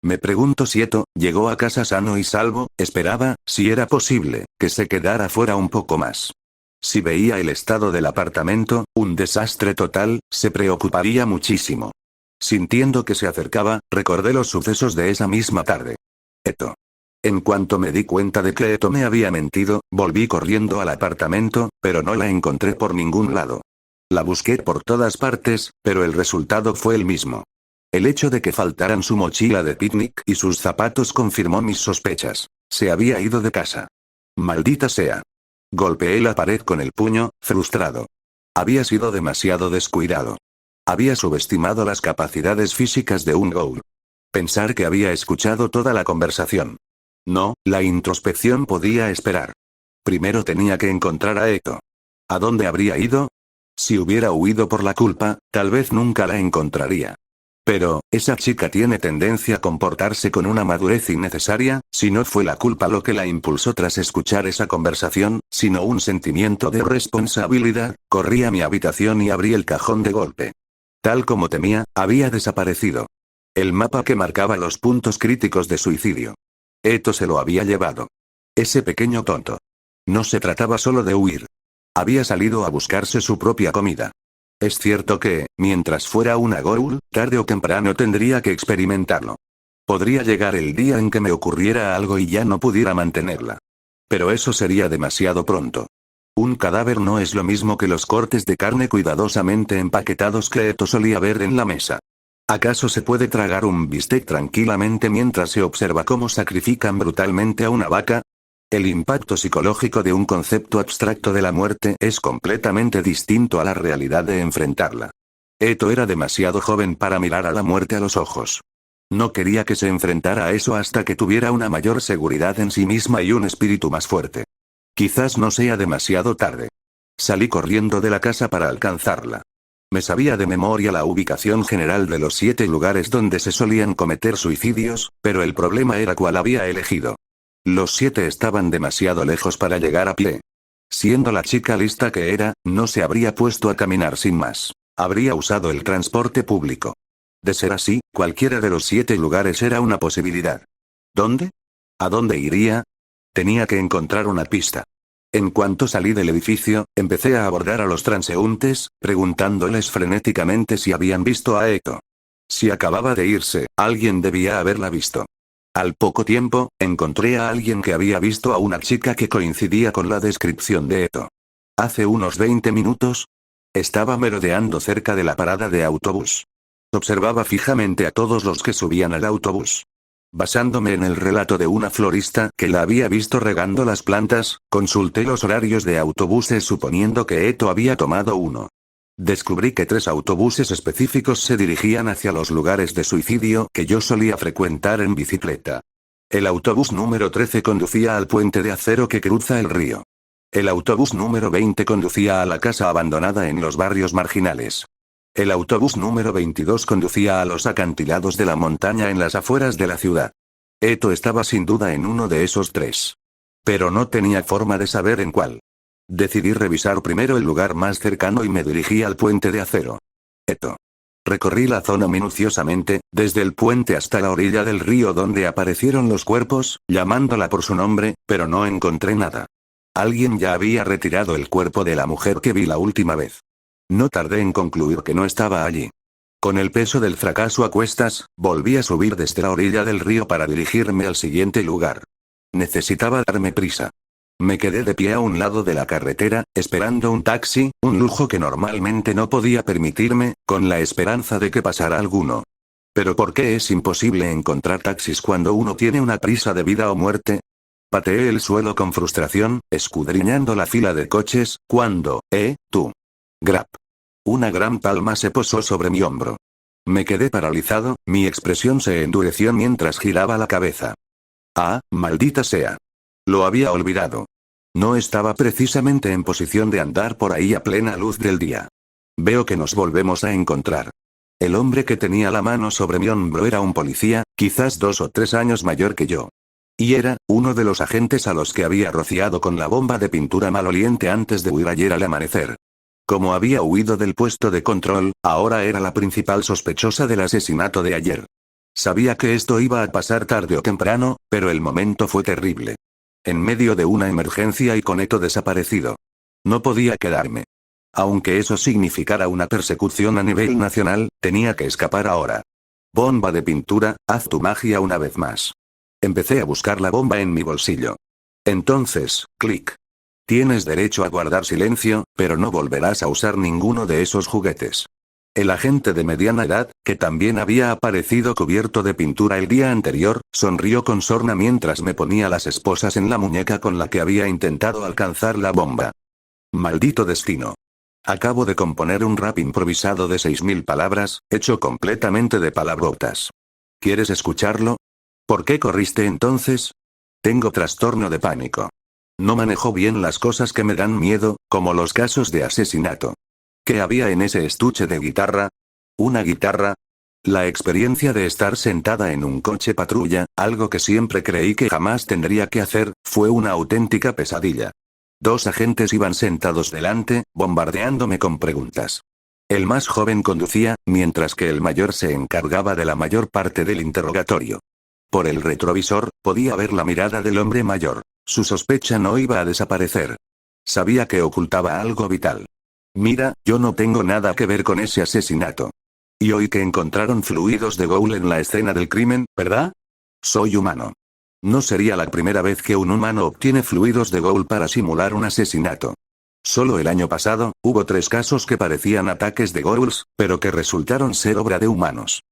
Me pregunto si Eto llegó a casa sano y salvo. Esperaba, si era posible, que se quedara fuera un poco más. Si veía el estado del apartamento, un desastre total, se preocuparía muchísimo. Sintiendo que se acercaba, recordé los sucesos de esa misma tarde. Eto. En cuanto me di cuenta de que Eto me había mentido, volví corriendo al apartamento, pero no la encontré por ningún lado. La busqué por todas partes, pero el resultado fue el mismo. El hecho de que faltaran su mochila de picnic y sus zapatos confirmó mis sospechas. Se había ido de casa. Maldita sea. Golpeé la pared con el puño, frustrado. Había sido demasiado descuidado. Había subestimado las capacidades físicas de un ghoul. Pensar que había escuchado toda la conversación. No, la introspección podía esperar. Primero tenía que encontrar a Eto. ¿A dónde habría ido? Si hubiera huido por la culpa, tal vez nunca la encontraría. Pero, esa chica tiene tendencia a comportarse con una madurez innecesaria. Si no fue la culpa lo que la impulsó tras escuchar esa conversación, sino un sentimiento de responsabilidad, corrí a mi habitación y abrí el cajón de golpe. Tal como temía, había desaparecido. El mapa que marcaba los puntos críticos de suicidio. Eto se lo había llevado. Ese pequeño tonto. No se trataba solo de huir. Había salido a buscarse su propia comida. Es cierto que, mientras fuera una ghoul, tarde o temprano tendría que experimentarlo. Podría llegar el día en que me ocurriera algo y ya no pudiera mantenerla. Pero eso sería demasiado pronto. Un cadáver no es lo mismo que los cortes de carne cuidadosamente empaquetados que Eto solía ver en la mesa. ¿Acaso se puede tragar un bistec tranquilamente mientras se observa cómo sacrifican brutalmente a una vaca? El impacto psicológico de un concepto abstracto de la muerte es completamente distinto a la realidad de enfrentarla. Eto era demasiado joven para mirar a la muerte a los ojos. No quería que se enfrentara a eso hasta que tuviera una mayor seguridad en sí misma y un espíritu más fuerte. Quizás no sea demasiado tarde. Salí corriendo de la casa para alcanzarla. Me sabía de memoria la ubicación general de los 7 lugares donde se solían cometer suicidios, pero el problema era cuál había elegido. Los 7 estaban demasiado lejos para llegar a pie. Siendo la chica lista que era, no se habría puesto a caminar sin más. Habría usado el transporte público. De ser así, cualquiera de los 7 lugares era una posibilidad. ¿Dónde? ¿A dónde iría? Tenía que encontrar una pista. En cuanto salí del edificio, empecé a abordar a los transeúntes, preguntándoles frenéticamente si habían visto a Eto. Si acababa de irse, alguien debía haberla visto. Al poco tiempo, encontré a alguien que había visto a una chica que coincidía con la descripción de Eto. Hace unos 20 minutos, estaba merodeando cerca de la parada de autobús. Observaba fijamente a todos los que subían al autobús. Basándome en el relato de una florista que la había visto regando las plantas, consulté los horarios de autobuses suponiendo que Eto había tomado uno. Descubrí que 3 autobuses específicos se dirigían hacia los lugares de suicidio que yo solía frecuentar en bicicleta. El autobús número 13 conducía al puente de acero que cruza el río. El autobús número 20 conducía a la casa abandonada en los barrios marginales. El autobús número 22 conducía a los acantilados de la montaña en las afueras de la ciudad. Eto estaba sin duda en uno de esos 3. Pero no tenía forma de saber en cuál. Decidí revisar primero el lugar más cercano y me dirigí al puente de acero. Eto. Recorrí la zona minuciosamente, desde el puente hasta la orilla del río donde aparecieron los cuerpos, llamándola por su nombre, pero no encontré nada. Alguien ya había retirado el cuerpo de la mujer que vi la última vez. No tardé en concluir que no estaba allí. Con el peso del fracaso a cuestas, volví a subir desde la orilla del río para dirigirme al siguiente lugar. Necesitaba darme prisa. Me quedé de pie a un lado de la carretera, esperando un taxi, un lujo que normalmente no podía permitirme, con la esperanza de que pasara alguno. Pero ¿por qué es imposible encontrar taxis cuando uno tiene una prisa de vida o muerte? Pateé el suelo con frustración, escudriñando la fila de coches, cuando, tú. Grab. Una gran palma se posó sobre mi hombro. Me quedé paralizado, mi expresión se endureció mientras giraba la cabeza. Ah, maldita sea. Lo había olvidado. No estaba precisamente en posición de andar por ahí a plena luz del día. Veo que nos volvemos a encontrar. El hombre que tenía la mano sobre mi hombro era un policía, quizás 2 o 3 años mayor que yo. Y era uno de los agentes a los que había rociado con la bomba de pintura maloliente antes de huir ayer al amanecer. Como había huido del puesto de control, ahora era la principal sospechosa del asesinato de ayer. Sabía que esto iba a pasar tarde o temprano, pero el momento fue terrible. En medio de una emergencia y con Eto desaparecido. No podía quedarme. Aunque eso significara una persecución a nivel nacional, tenía que escapar ahora. Bomba de pintura, haz tu magia una vez más. Empecé a buscar la bomba en mi bolsillo. Entonces, clic. Tienes derecho a guardar silencio, pero no volverás a usar ninguno de esos juguetes. El agente de mediana edad, que también había aparecido cubierto de pintura el día anterior, sonrió con sorna mientras me ponía las esposas en la muñeca con la que había intentado alcanzar la bomba. Maldito destino. Acabo de componer un rap improvisado de 6000 palabras, hecho completamente de palabrotas. ¿Quieres escucharlo? ¿Por qué corriste entonces? Tengo trastorno de pánico. No manejo bien las cosas que me dan miedo, como los casos de asesinato. ¿Qué había en ese estuche de guitarra? ¿Una guitarra? La experiencia de estar sentada en un coche patrulla, algo que siempre creí que jamás tendría que hacer, fue una auténtica pesadilla. 2 agentes iban sentados delante, bombardeándome con preguntas. El más joven conducía, mientras que el mayor se encargaba de la mayor parte del interrogatorio. Por el retrovisor, podía ver la mirada del hombre mayor. Su sospecha no iba a desaparecer. Sabía que ocultaba algo vital. Mira, yo no tengo nada que ver con ese asesinato. Y hoy que encontraron fluidos de Gould en la escena del crimen, ¿verdad? Soy humano. No sería la primera vez que un humano obtiene fluidos de Gould para simular un asesinato. Solo el año pasado, hubo 3 casos que parecían ataques de Goulds, pero que resultaron ser obra de humanos.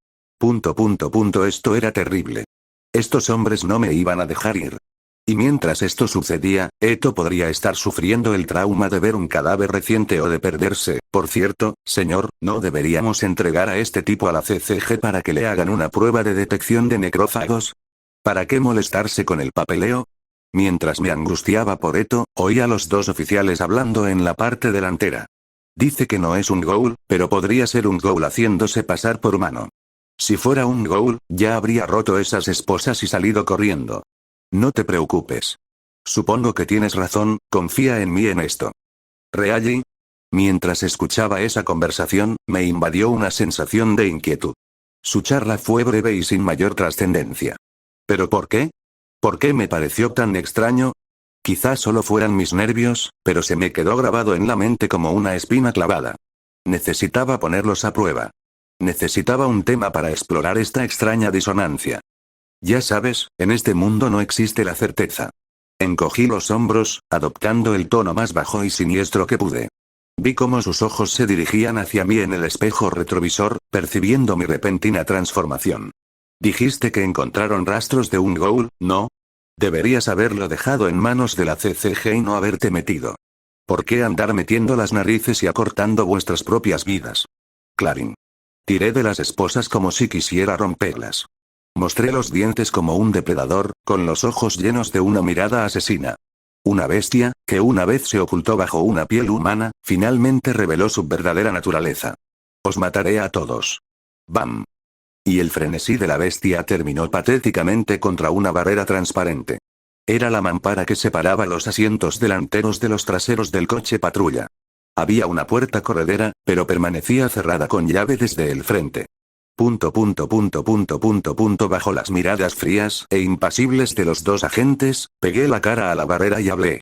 Esto era terrible. Estos hombres no me iban a dejar ir. Y mientras esto sucedía, Eto podría estar sufriendo el trauma de ver un cadáver reciente o de perderse. Por cierto, señor, ¿no deberíamos entregar a este tipo a la CCG para que le hagan una prueba de detección de necrófagos? ¿Para qué molestarse con el papeleo? Mientras me angustiaba por Eto, oí a los 2 oficiales hablando en la parte delantera. Dice que no es un Gould, pero podría ser un Gould haciéndose pasar por humano. Si fuera un Gould, ya habría roto esas esposas y salido corriendo. No te preocupes. Supongo que tienes razón, confía en mí en esto. ¿Really? Mientras escuchaba esa conversación, me invadió una sensación de inquietud. Su charla fue breve y sin mayor trascendencia. ¿Pero por qué? ¿Por qué me pareció tan extraño? Quizás solo fueran mis nervios, pero se me quedó grabado en la mente como una espina clavada. Necesitaba ponerlos a prueba. Necesitaba un tema para explorar esta extraña disonancia. Ya sabes, en este mundo no existe la certeza. Encogí los hombros, adoptando el tono más bajo y siniestro que pude. Vi cómo sus ojos se dirigían hacia mí en el espejo retrovisor, percibiendo mi repentina transformación. Dijiste que encontraron rastros de un ghoul, ¿no? Deberías haberlo dejado en manos de la CCG y no haberte metido. ¿Por qué andar metiendo las narices y acortando vuestras propias vidas? Clarín. Tiré de las esposas como si quisiera romperlas. Mostré los dientes como un depredador, con los ojos llenos de una mirada asesina. Una bestia, que una vez se ocultó bajo una piel humana, finalmente reveló su verdadera naturaleza. Os mataré a todos. ¡Bam! Y el frenesí de la bestia terminó patéticamente contra una barrera transparente. Era la mampara que separaba los asientos delanteros de los traseros del coche patrulla. Había una puerta corredera, pero permanecía cerrada con llave desde el frente. Bajo las miradas frías e impasibles de los dos agentes, pegué la cara a la barrera y hablé.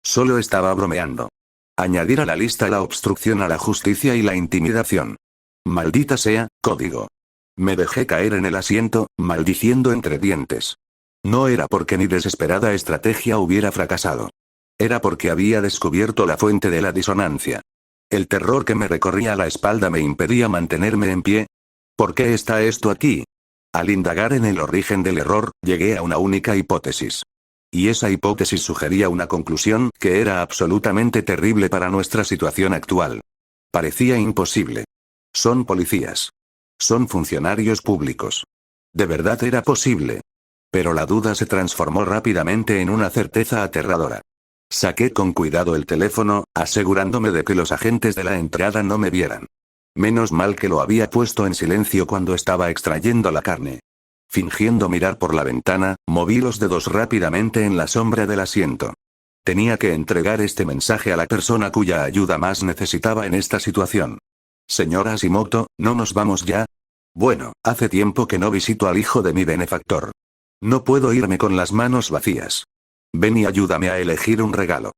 Solo estaba bromeando. Añadir a la lista la obstrucción a la justicia y la intimidación. Maldita sea, código. Me dejé caer en el asiento, maldiciendo entre dientes. No era porque mi desesperada estrategia hubiera fracasado. Era porque había descubierto la fuente de la disonancia. El terror que me recorría la espalda me impedía mantenerme en pie. ¿Por qué está esto aquí? Al indagar en el origen del error, llegué a una única hipótesis. Y esa hipótesis sugería una conclusión que era absolutamente terrible para nuestra situación actual. Parecía imposible. Son policías. Son funcionarios públicos. De verdad era posible. Pero la duda se transformó rápidamente en una certeza aterradora. Saqué con cuidado el teléfono, asegurándome de que los agentes de la entrada no me vieran. Menos mal que lo había puesto en silencio cuando estaba extrayendo la carne. Fingiendo mirar por la ventana, moví los dedos rápidamente en la sombra del asiento. Tenía que entregar este mensaje a la persona cuya ayuda más necesitaba en esta situación. Señora Ashimoto, ¿no nos vamos ya? Bueno, hace tiempo que no visito al hijo de mi benefactor. No puedo irme con las manos vacías. Ven y ayúdame a elegir un regalo.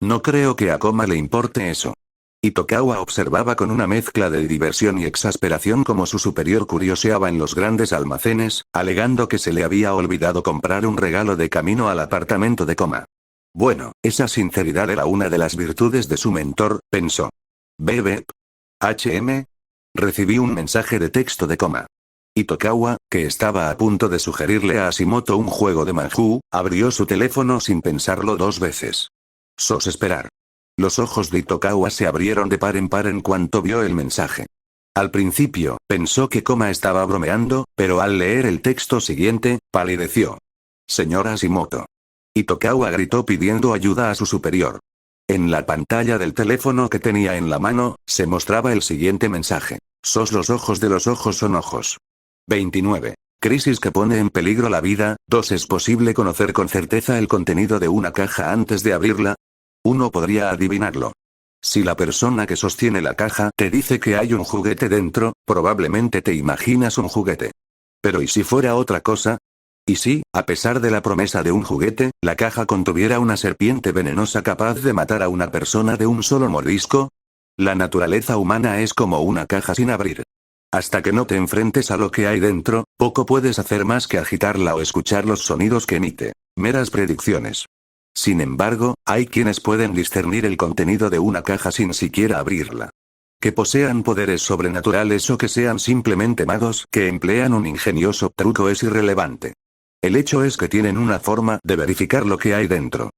No creo que a Koma le importe eso. Itokawa observaba con una mezcla de diversión y exasperación como su superior curioseaba en los grandes almacenes, alegando que se le había olvidado comprar un regalo de camino al apartamento de Koma. Bueno, esa sinceridad era una de las virtudes de su mentor, pensó. Bebep. HM. Recibí un mensaje de texto de Koma. Itokawa, que estaba a punto de sugerirle a Ashimoto un juego de manjú, abrió su teléfono sin pensarlo dos veces. Sos esperar. Los ojos de Itokawa se abrieron de par en par en cuanto vio el mensaje. Al principio, pensó que Koma estaba bromeando, pero al leer el texto siguiente, palideció. Señora Ashimoto. Itokawa gritó pidiendo ayuda a su superior. En la pantalla del teléfono que tenía en la mano, se mostraba el siguiente mensaje. Sos los ojos de los ojos son ojos. 29. Crisis que pone en peligro la vida. 2. ¿Es posible conocer con certeza el contenido de una caja antes de abrirla? Uno podría adivinarlo. Si la persona que sostiene la caja te dice que hay un juguete dentro, probablemente te imaginas un juguete. Pero ¿y si fuera otra cosa? ¿Y si, a pesar de la promesa de un juguete, la caja contuviera una serpiente venenosa capaz de matar a una persona de un solo mordisco? La naturaleza humana es como una caja sin abrir. Hasta que no te enfrentes a lo que hay dentro, poco puedes hacer más que agitarla o escuchar los sonidos que emite. Meras predicciones. Sin embargo, hay quienes pueden discernir el contenido de una caja sin siquiera abrirla. Que posean poderes sobrenaturales o que sean simplemente magos que emplean un ingenioso truco es irrelevante. El hecho es que tienen una forma de verificar lo que hay dentro.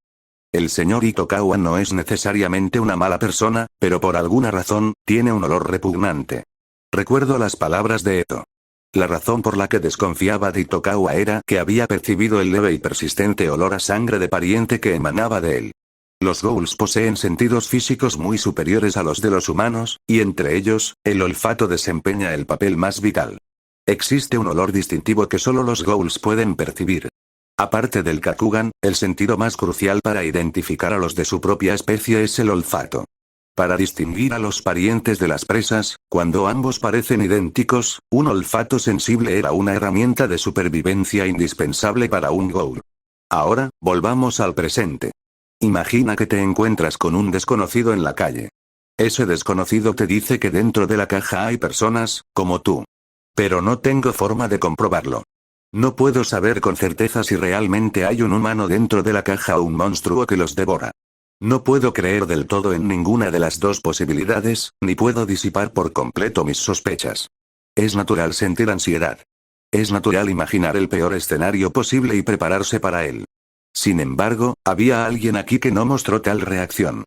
El señor Itokawa no es necesariamente una mala persona, pero por alguna razón, tiene un olor repugnante. Recuerdo las palabras de Eto. La razón por la que desconfiaba de Itokawa era que había percibido el leve y persistente olor a sangre de pariente que emanaba de él. Los ghouls poseen sentidos físicos muy superiores a los de los humanos, y entre ellos, el olfato desempeña el papel más vital. Existe un olor distintivo que solo los ghouls pueden percibir. Aparte del Kakugan, el sentido más crucial para identificar a los de su propia especie es el olfato. Para distinguir a los parientes de las presas, cuando ambos parecen idénticos, un olfato sensible era una herramienta de supervivencia indispensable para un ghoul. Ahora, volvamos al presente. Imagina que te encuentras con un desconocido en la calle. Ese desconocido te dice que dentro de la caja hay personas, como tú. Pero no tengo forma de comprobarlo. No puedo saber con certeza si realmente hay un humano dentro de la caja o un monstruo que los devora. No puedo creer del todo en ninguna de las dos posibilidades, ni puedo disipar por completo mis sospechas. Es natural sentir ansiedad. Es natural imaginar el peor escenario posible y prepararse para él. Sin embargo, había alguien aquí que no mostró tal reacción.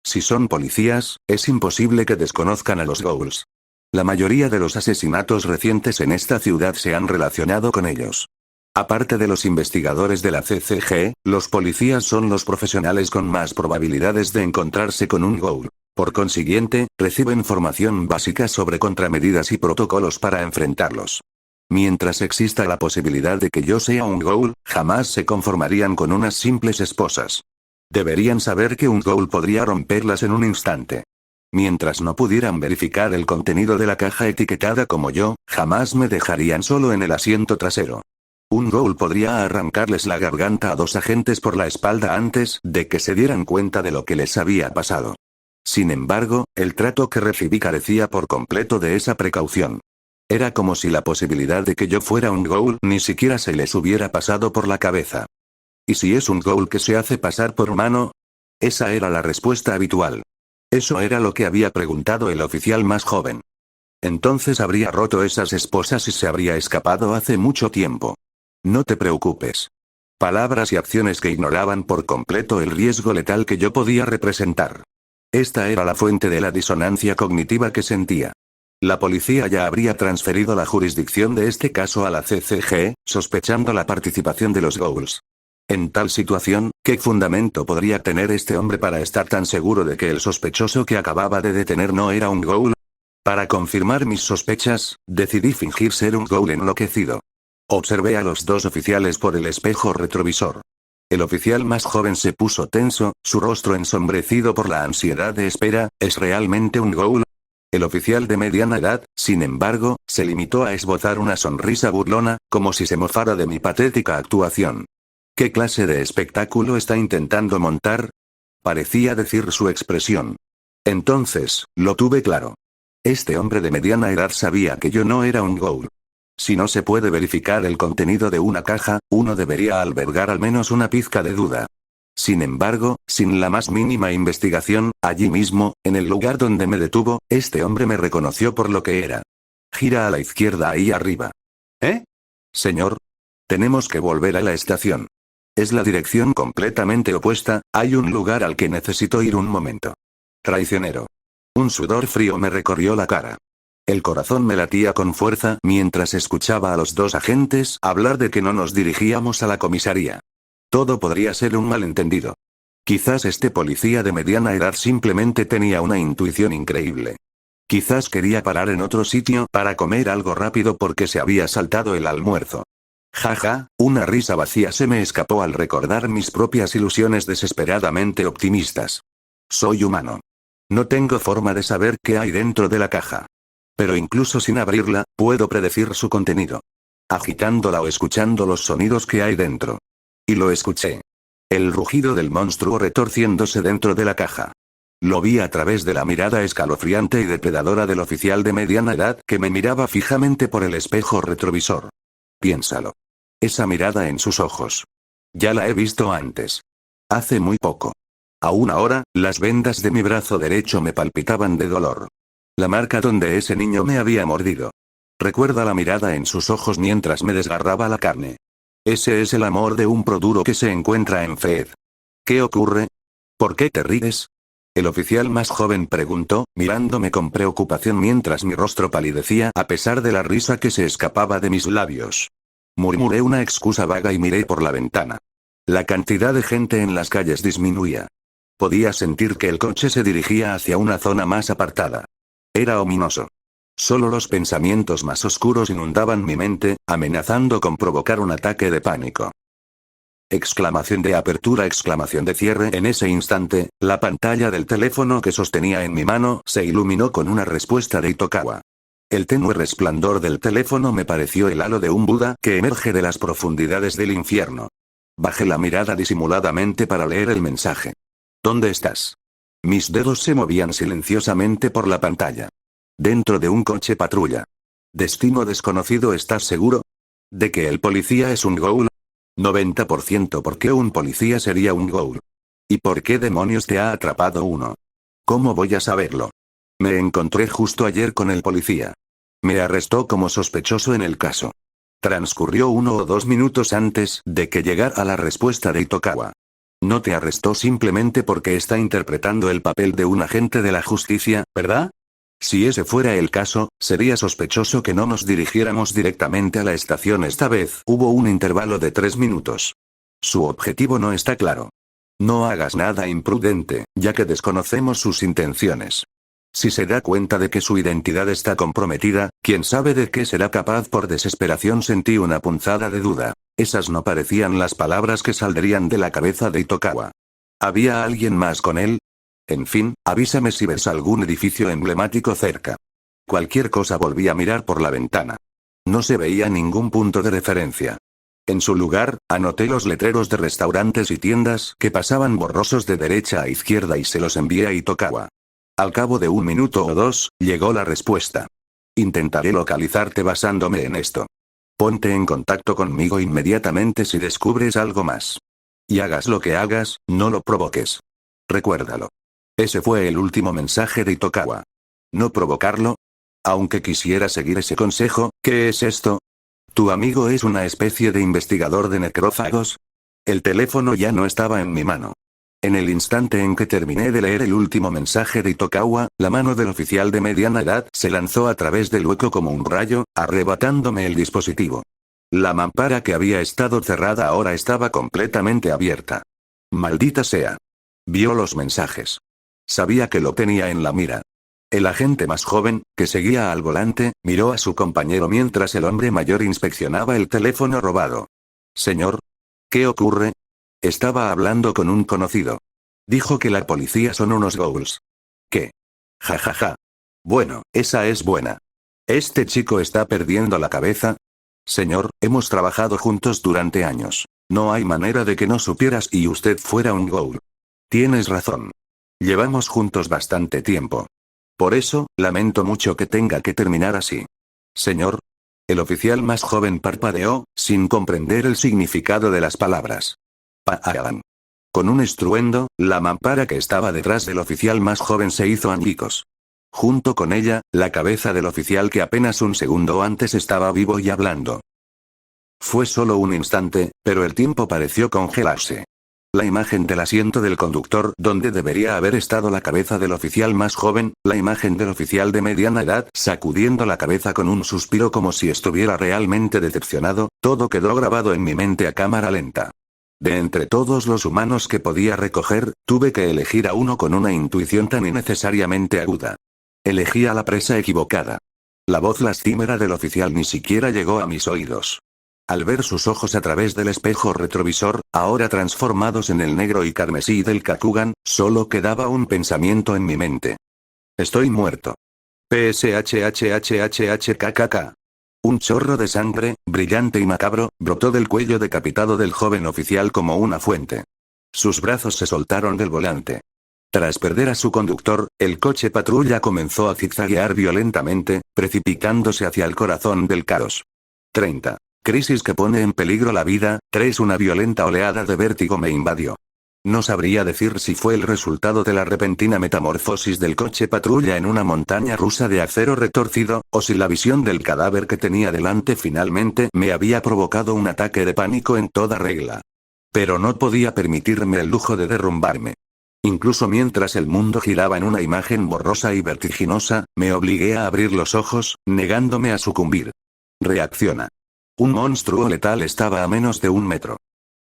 Si son policías, es imposible que desconozcan a los ghouls. La mayoría de los asesinatos recientes en esta ciudad se han relacionado con ellos. Aparte de los investigadores de la CCG, los policías son los profesionales con más probabilidades de encontrarse con un ghoul. Por consiguiente, reciben formación básica sobre contramedidas y protocolos para enfrentarlos. Mientras exista la posibilidad de que yo sea un ghoul, jamás se conformarían con unas simples esposas. Deberían saber que un ghoul podría romperlas en un instante. Mientras no pudieran verificar el contenido de la caja etiquetada como yo, jamás me dejarían solo en el asiento trasero. Un ghoul podría arrancarles la garganta a 2 agentes por la espalda antes de que se dieran cuenta de lo que les había pasado. Sin embargo, el trato que recibí carecía por completo de esa precaución. Era como si la posibilidad de que yo fuera un ghoul ni siquiera se les hubiera pasado por la cabeza. ¿Y si es un ghoul que se hace pasar por humano? Esa era la respuesta habitual. Eso era lo que había preguntado el oficial más joven. Entonces habría roto esas esposas y se habría escapado hace mucho tiempo. No te preocupes. Palabras y acciones que ignoraban por completo el riesgo letal que yo podía representar. Esta era la fuente de la disonancia cognitiva que sentía. La policía ya habría transferido la jurisdicción de este caso a la CCG, sospechando la participación de los ghouls. En tal situación, ¿qué fundamento podría tener este hombre para estar tan seguro de que el sospechoso que acababa de detener no era un ghoul? Para confirmar mis sospechas, decidí fingir ser un ghoul enloquecido. Observé a los 2 oficiales por el espejo retrovisor. El oficial más joven se puso tenso, su rostro ensombrecido por la ansiedad de espera. ¿Es realmente un ghoul? El oficial de mediana edad, sin embargo, se limitó a esbozar una sonrisa burlona, como si se mofara de mi patética actuación. ¿Qué clase de espectáculo está intentando montar? Parecía decir su expresión. Entonces, lo tuve claro. Este hombre de mediana edad sabía que yo no era un ghoul. Si no se puede verificar el contenido de una caja, uno debería albergar al menos una pizca de duda. Sin embargo, sin la más mínima investigación, allí mismo, en el lugar donde me detuvo, este hombre me reconoció por lo que era. Gira a la izquierda ahí arriba. ¿Eh? Señor. Tenemos que volver a la estación. Es la dirección completamente opuesta, hay un lugar al que necesito ir un momento. Traicionero. Un sudor frío me recorrió la cara. El corazón me latía con fuerza mientras escuchaba a los 2 agentes hablar de que no nos dirigíamos a la comisaría. Todo podría ser un malentendido. Quizás este policía de mediana edad simplemente tenía una intuición increíble. Quizás quería parar en otro sitio para comer algo rápido porque se había saltado el almuerzo. Jaja, una risa vacía se me escapó al recordar mis propias ilusiones desesperadamente optimistas. Soy humano. No tengo forma de saber qué hay dentro de la caja. Pero incluso sin abrirla, puedo predecir su contenido. Agitándola o escuchando los sonidos que hay dentro. Y lo escuché. El rugido del monstruo retorciéndose dentro de la caja. Lo vi a través de la mirada escalofriante y depredadora del oficial de mediana edad que me miraba fijamente por el espejo retrovisor. Piénsalo. Esa mirada en sus ojos. Ya la he visto antes. Hace muy poco. Aún ahora, las vendas de mi brazo derecho me palpitaban de dolor. La marca donde ese niño me había mordido. Recuerda la mirada en sus ojos mientras me desgarraba la carne. Ese es el amor de un produro que se encuentra en Fed. ¿Qué ocurre? ¿Por qué te ríes? El oficial más joven preguntó, mirándome con preocupación mientras mi rostro palidecía a pesar de la risa que se escapaba de mis labios. Murmuré una excusa vaga y miré por la ventana. La cantidad de gente en las calles disminuía. Podía sentir que el coche se dirigía hacia una zona más apartada. Era ominoso. Solo los pensamientos más oscuros inundaban mi mente, amenazando con provocar un ataque de pánico. Exclamación de apertura, exclamación de cierre. En ese instante, la pantalla del teléfono que sostenía en mi mano se iluminó con una respuesta de Itokawa. El tenue resplandor del teléfono me pareció el halo de un Buda que emerge de las profundidades del infierno. Bajé la mirada disimuladamente para leer el mensaje. ¿Dónde estás? Mis dedos se movían silenciosamente por la pantalla. Dentro de un coche patrulla. Destino desconocido. ¿Estás seguro? ¿De que el policía es un ghoul? 90%. ¿Por qué un policía sería un ghoul? ¿Y por qué demonios te ha atrapado uno? ¿Cómo voy a saberlo? Me encontré justo ayer con el policía. Me arrestó como sospechoso en el caso. Transcurrió 1 o 2 minutos antes de que llegara la respuesta de Itokawa. No te arrestó simplemente porque está interpretando el papel de un agente de la justicia, ¿verdad? Si ese fuera el caso, sería sospechoso que no nos dirigiéramos directamente a la estación. Esta vez hubo un intervalo de 3 minutos. Su objetivo no está claro. No hagas nada imprudente, ya que desconocemos sus intenciones. Si se da cuenta de que su identidad está comprometida, quién sabe de qué será capaz. Por desesperación sentí una punzada de duda. Esas no parecían las palabras que saldrían de la cabeza de Itokawa. ¿Había alguien más con él? En fin, avísame si ves algún edificio emblemático cerca. Cualquier cosa. Volví a mirar por la ventana. No se veía ningún punto de referencia. En su lugar, anoté los letreros de restaurantes y tiendas que pasaban borrosos de derecha a izquierda y se los envié a Itokawa. Al cabo de 1 minuto o 2, llegó la respuesta. Intentaré localizarte basándome en esto. Ponte en contacto conmigo inmediatamente si descubres algo más. Y hagas lo que hagas, no lo provoques. Recuérdalo. Ese fue el último mensaje de Itokawa. ¿No provocarlo? Aunque quisiera seguir ese consejo, ¿qué es esto? ¿Tu amigo es una especie de investigador de necrófagos? El teléfono ya no estaba en mi mano. En el instante en que terminé de leer el último mensaje de Itokawa, la mano del oficial de mediana edad se lanzó a través del hueco como un rayo, arrebatándome el dispositivo. La mampara que había estado cerrada ahora estaba completamente abierta. Maldita sea. Vio los mensajes. Sabía que lo tenía en la mira. El agente más joven, que seguía al volante, miró a su compañero mientras el hombre mayor inspeccionaba el teléfono robado. Señor. ¿Qué ocurre? Estaba hablando con un conocido. Dijo que la policía son unos ghouls. ¿Qué? Ja ja ja. Bueno, esa es buena. ¿Este chico está perdiendo la cabeza? Señor, hemos trabajado juntos durante años. No hay manera de que no supieras y usted fuera un ghoul. Tienes razón. Llevamos juntos bastante tiempo. Por eso, lamento mucho que tenga que terminar así. Señor. El oficial más joven parpadeó, sin comprender el significado de las palabras. Paagan. Con un estruendo, la mampara que estaba detrás del oficial más joven se hizo añicos. Junto con ella, la cabeza del oficial que apenas un segundo antes estaba vivo y hablando. Fue solo un instante, pero el tiempo pareció congelarse. La imagen del asiento del conductor donde debería haber estado la cabeza del oficial más joven, la imagen del oficial de mediana edad sacudiendo la cabeza con un suspiro como si estuviera realmente decepcionado, todo quedó grabado en mi mente a cámara lenta. De entre todos los humanos que podía recoger, tuve que elegir a uno con una intuición tan innecesariamente aguda. Elegí a la presa equivocada. La voz lastimera del oficial ni siquiera llegó a mis oídos. Al ver sus ojos a través del espejo retrovisor, ahora transformados en el negro y carmesí del Kakugan, solo quedaba un pensamiento en mi mente. Estoy muerto. PSHHHHHKKK. Un chorro de sangre, brillante y macabro, brotó del cuello decapitado del joven oficial como una fuente. Sus brazos se soltaron del volante. Tras perder a su conductor, el coche patrulla comenzó a zigzaguear violentamente, precipitándose hacia el corazón del caos. 30. Crisis que pone en peligro la vida. 3. Una violenta oleada de vértigo me invadió. No sabría decir si fue el resultado de la repentina metamorfosis del coche patrulla en una montaña rusa de acero retorcido, o si la visión del cadáver que tenía delante finalmente me había provocado un ataque de pánico en toda regla. Pero no podía permitirme el lujo de derrumbarme. Incluso mientras el mundo giraba en una imagen borrosa y vertiginosa, me obligué a abrir los ojos, negándome a sucumbir. Reacciona. Un monstruo letal estaba a menos de 1 metro.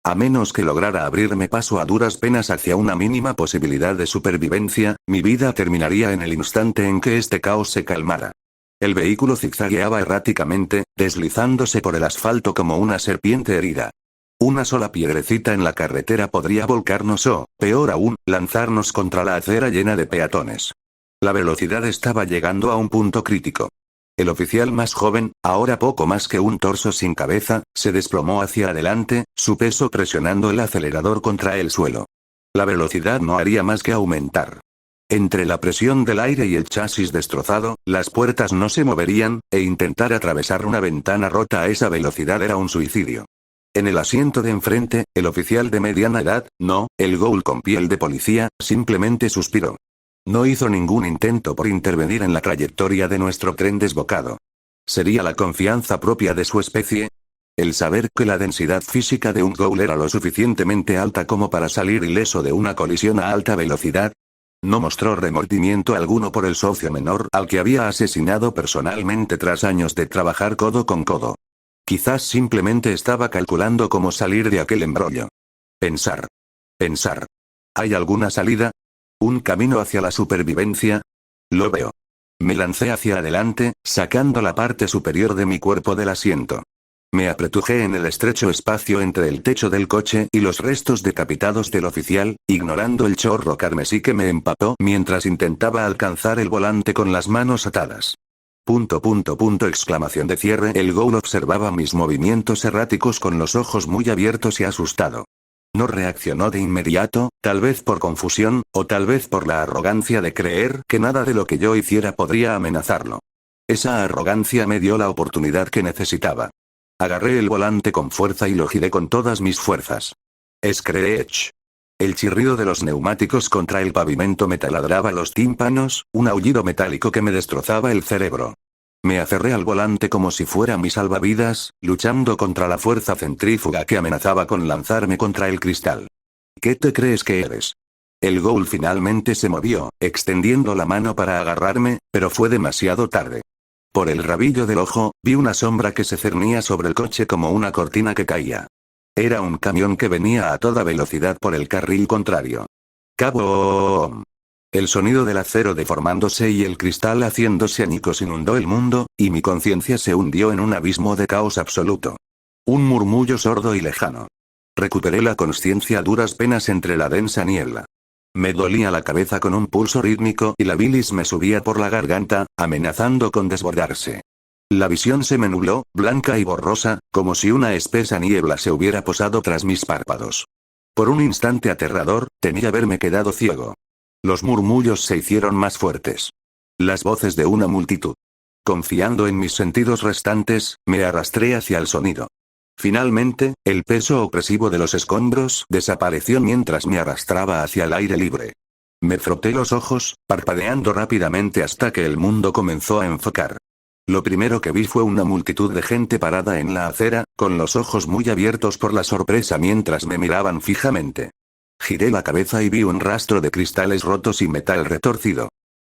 A menos que lograra abrirme paso a duras penas hacia una mínima posibilidad de supervivencia, mi vida terminaría en el instante en que este caos se calmara. El vehículo zigzagueaba erráticamente, deslizándose por el asfalto como una serpiente herida. Una sola piedrecita en la carretera podría volcarnos o, peor aún, lanzarnos contra la acera llena de peatones. La velocidad estaba llegando a un punto crítico. El oficial más joven, ahora poco más que un torso sin cabeza, se desplomó hacia adelante, su peso presionando el acelerador contra el suelo. La velocidad no haría más que aumentar. Entre la presión del aire y el chasis destrozado, las puertas no se moverían, e intentar atravesar una ventana rota a esa velocidad era un suicidio. En el asiento de enfrente, el oficial de mediana edad, no, el ghoul con piel de policía, simplemente suspiró. No hizo ningún intento por intervenir en la trayectoria de nuestro tren desbocado. ¿Sería la confianza propia de su especie? El saber que la densidad física de un ghoul era lo suficientemente alta como para salir ileso de una colisión a alta velocidad. No mostró remordimiento alguno por el socio menor al que había asesinado personalmente tras años de trabajar codo con codo. Quizás simplemente estaba calculando cómo salir de aquel embrollo. Pensar. Pensar. ¿Hay alguna salida? ¿Un camino hacia la supervivencia? Lo veo. Me lancé hacia adelante, sacando la parte superior de mi cuerpo del asiento. Me apretujé en el estrecho espacio entre el techo del coche y los restos decapitados del oficial, ignorando el chorro carmesí que me empapó mientras intentaba alcanzar el volante con las manos atadas. Exclamación de cierre. El ghoul observaba mis movimientos erráticos con los ojos muy abiertos y asustado. No reaccionó de inmediato, tal vez por confusión, o tal vez por la arrogancia de creer que nada de lo que yo hiciera podría amenazarlo. Esa arrogancia me dio la oportunidad que necesitaba. Agarré el volante con fuerza y lo giré con todas mis fuerzas. Screech. El chirrido de los neumáticos contra el pavimento me taladraba los tímpanos, un aullido metálico que me destrozaba el cerebro. Me aferré al volante como si fuera mi salvavidas, luchando contra la fuerza centrífuga que amenazaba con lanzarme contra el cristal. ¿Qué te crees que eres? El ghoul finalmente se movió, extendiendo la mano para agarrarme, pero fue demasiado tarde. Por el rabillo del ojo, vi una sombra que se cernía sobre el coche como una cortina que caía. Era un camión que venía a toda velocidad por el carril contrario. ¡Kaboom! El sonido del acero deformándose y el cristal haciéndose añicos inundó el mundo, y mi conciencia se hundió en un abismo de caos absoluto. Un murmullo sordo y lejano. Recuperé la consciencia a duras penas entre la densa niebla. Me dolía la cabeza con un pulso rítmico y la bilis me subía por la garganta, amenazando con desbordarse. La visión se me nubló, blanca y borrosa, como si una espesa niebla se hubiera posado tras mis párpados. Por un instante aterrador, temí haberme quedado ciego. Los murmullos se hicieron más fuertes. Las voces de una multitud. Confiando en mis sentidos restantes, me arrastré hacia el sonido. Finalmente, el peso opresivo de los escombros desapareció mientras me arrastraba hacia el aire libre. Me froté los ojos, parpadeando rápidamente hasta que el mundo comenzó a enfocar. Lo primero que vi fue una multitud de gente parada en la acera, con los ojos muy abiertos por la sorpresa mientras me miraban fijamente. Giré la cabeza y vi un rastro de cristales rotos y metal retorcido.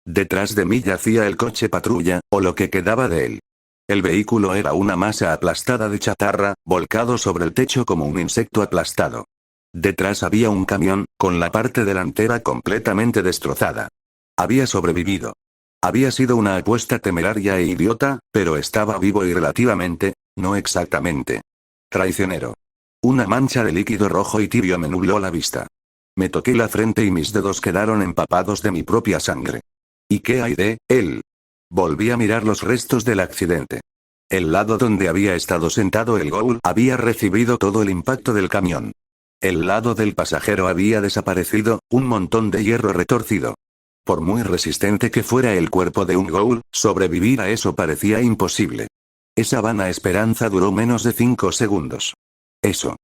Detrás de mí yacía el coche patrulla, o lo que quedaba de él. El vehículo era una masa aplastada de chatarra, volcado sobre el techo como un insecto aplastado. Detrás había un camión, con la parte delantera completamente destrozada. Había sobrevivido. Había sido una apuesta temeraria e idiota, pero estaba vivo y relativamente, no exactamente. Traicionero. Una mancha de líquido rojo y tibio me nubló la vista. Me toqué la frente y mis dedos quedaron empapados de mi propia sangre. ¿Y qué hay de él? Volví a mirar los restos del accidente. El lado donde había estado sentado el ghoul había recibido todo el impacto del camión. El lado del pasajero había desaparecido, un montón de hierro retorcido. Por muy resistente que fuera el cuerpo de un ghoul, sobrevivir a eso parecía imposible. Esa vana esperanza duró menos de 5 segundos. Eso.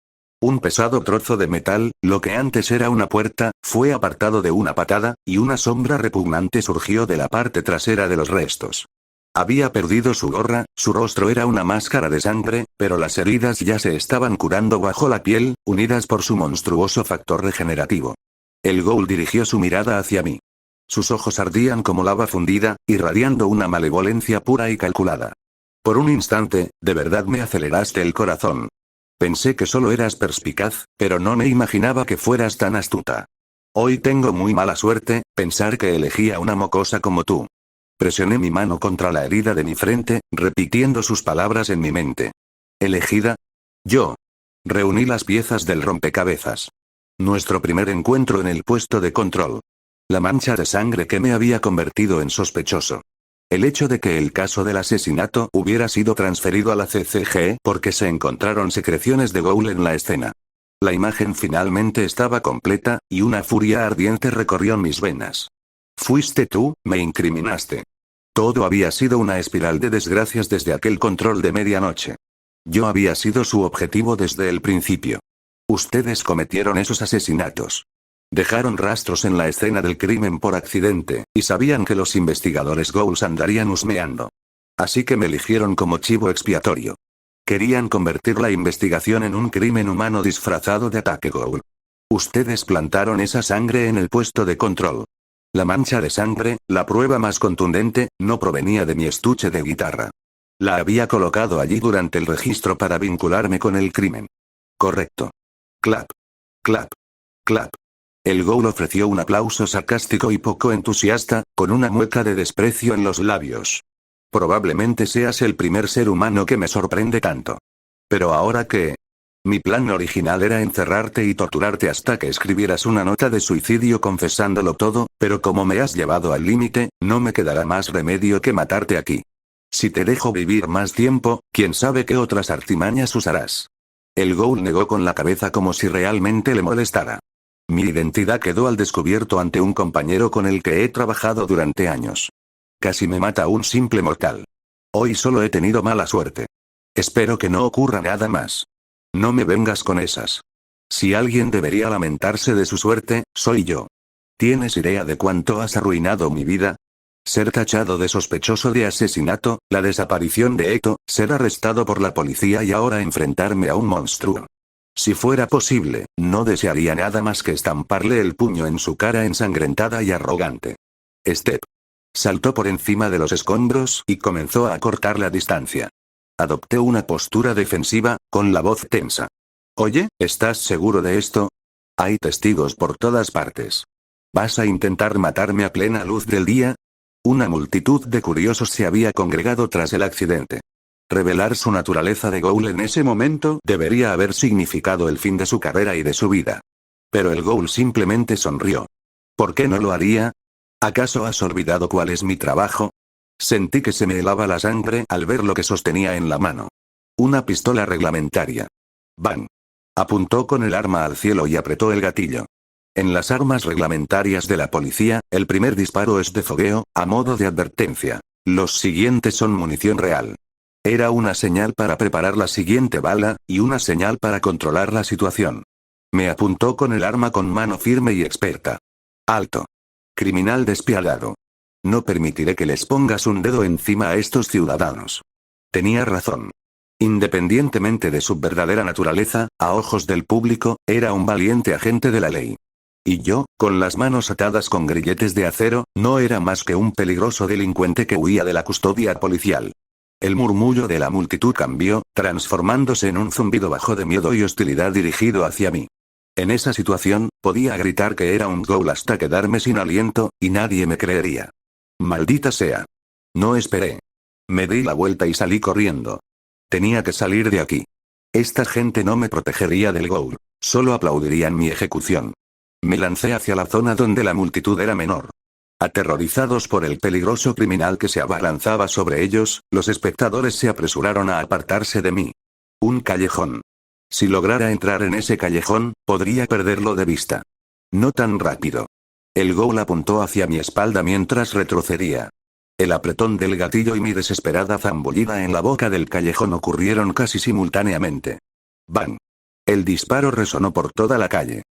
Un pesado trozo de metal, lo que antes era una puerta, fue apartado de una patada, y una sombra repugnante surgió de la parte trasera de los restos. Había perdido su gorra, su rostro era una máscara de sangre, pero las heridas ya se estaban curando bajo la piel, unidas por su monstruoso factor regenerativo. El ghoul dirigió su mirada hacia mí. Sus ojos ardían como lava fundida, irradiando una malevolencia pura y calculada. Por un instante, de verdad me aceleraste el corazón. Pensé que solo eras perspicaz, pero no me imaginaba que fueras tan astuta. Hoy tengo muy mala suerte, pensar que elegí a una mocosa como tú. Presioné mi mano contra la herida de mi frente, repitiendo sus palabras en mi mente. ¿Elegida? Yo. Reuní las piezas del rompecabezas. Nuestro primer encuentro en el puesto de control. La mancha de sangre que me había convertido en sospechoso. El hecho de que el caso del asesinato hubiera sido transferido a la CCG porque se encontraron secreciones de ghoul en la escena. La imagen finalmente estaba completa, y una furia ardiente recorrió mis venas. Fuiste tú, me incriminaste. Todo había sido una espiral de desgracias desde aquel control de medianoche. Yo había sido su objetivo desde el principio. Ustedes cometieron esos asesinatos. Dejaron rastros en la escena del crimen por accidente, y sabían que los investigadores ghouls andarían husmeando. Así que me eligieron como chivo expiatorio. Querían convertir la investigación en un crimen humano disfrazado de ataque Ghoul. Ustedes plantaron esa sangre en el puesto de control. La mancha de sangre, la prueba más contundente, no provenía de mi estuche de guitarra. La había colocado allí durante el registro para vincularme con el crimen. Correcto. Clap. Clap. Clap. El Ghoul ofreció un aplauso sarcástico y poco entusiasta, con una mueca de desprecio en los labios. Probablemente seas el primer ser humano que me sorprende tanto. Pero ahora que... Mi plan original era encerrarte y torturarte hasta que escribieras una nota de suicidio confesándolo todo, pero como me has llevado al límite, no me quedará más remedio que matarte aquí. Si te dejo vivir más tiempo, quién sabe qué otras artimañas usarás. El Ghoul negó con la cabeza como si realmente le molestara. Mi identidad quedó al descubierto ante un compañero con el que he trabajado durante años. Casi me mata un simple mortal. Hoy solo he tenido mala suerte. Espero que no ocurra nada más. No me vengas con esas. Si alguien debería lamentarse de su suerte, soy yo. ¿Tienes idea de cuánto has arruinado mi vida? Ser tachado de sospechoso de asesinato, la desaparición de Eto, ser arrestado por la policía y ahora enfrentarme a un monstruo. Si fuera posible, no desearía nada más que estamparle el puño en su cara ensangrentada y arrogante. Step. Saltó por encima de los escombros y comenzó a acortar la distancia. Adopté una postura defensiva, con la voz tensa. Oye, ¿estás seguro de esto? Hay testigos por todas partes. ¿Vas a intentar matarme a plena luz del día? Una multitud de curiosos se había congregado tras el accidente. Revelar su naturaleza de Ghoul en ese momento debería haber significado el fin de su carrera y de su vida. Pero el Ghoul simplemente sonrió. ¿Por qué no lo haría? ¿Acaso has olvidado cuál es mi trabajo? Sentí que se me helaba la sangre al ver lo que sostenía en la mano. Una pistola reglamentaria. ¡Bang! Apuntó con el arma al cielo y apretó el gatillo. En las armas reglamentarias de la policía, el primer disparo es de fogueo, a modo de advertencia. Los siguientes son munición real. Era una señal para preparar la siguiente bala, y una señal para controlar la situación. Me apuntó con el arma con mano firme y experta. Alto. Criminal despiadado. No permitiré que les pongas un dedo encima a estos ciudadanos. Tenía razón. Independientemente de su verdadera naturaleza, a ojos del público, era un valiente agente de la ley. Y yo, con las manos atadas con grilletes de acero, no era más que un peligroso delincuente que huía de la custodia policial. El murmullo de la multitud cambió, transformándose en un zumbido bajo de miedo y hostilidad dirigido hacia mí. En esa situación, podía gritar que era un Ghoul hasta quedarme sin aliento, y nadie me creería. Maldita sea. No esperé. Me di la vuelta y salí corriendo. Tenía que salir de aquí. Esta gente no me protegería del Ghoul, solo aplaudirían mi ejecución. Me lancé hacia la zona donde la multitud era menor. Aterrorizados por el peligroso criminal que se abalanzaba sobre ellos, los espectadores se apresuraron a apartarse de mí. Un callejón. Si lograra entrar en ese callejón, podría perderlo de vista. No tan rápido. El Ghoul apuntó hacia mi espalda mientras retrocedía. El apretón del gatillo y mi desesperada zambullida en la boca del callejón ocurrieron casi simultáneamente. ¡Bang! El disparo resonó por toda la calle.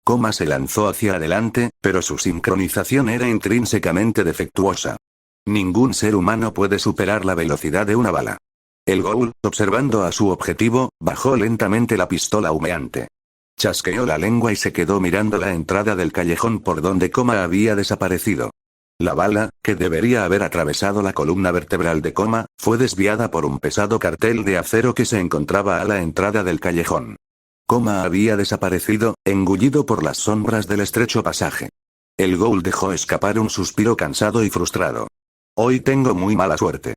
Coma se lanzó hacia adelante, pero su sincronización era intrínsecamente defectuosa. Ningún ser humano puede superar la velocidad de una bala. El Ghoul, observando a su objetivo, bajó lentamente la pistola humeante. Chasqueó la lengua y se quedó mirando la entrada del callejón por donde Coma había desaparecido. La bala, que debería haber atravesado la columna vertebral de Coma, fue desviada por un pesado cartel de acero que se encontraba a la entrada del callejón. Coma había desaparecido, engullido por las sombras del estrecho pasaje. El Ghoul dejó escapar un suspiro cansado y frustrado. Hoy tengo muy mala suerte.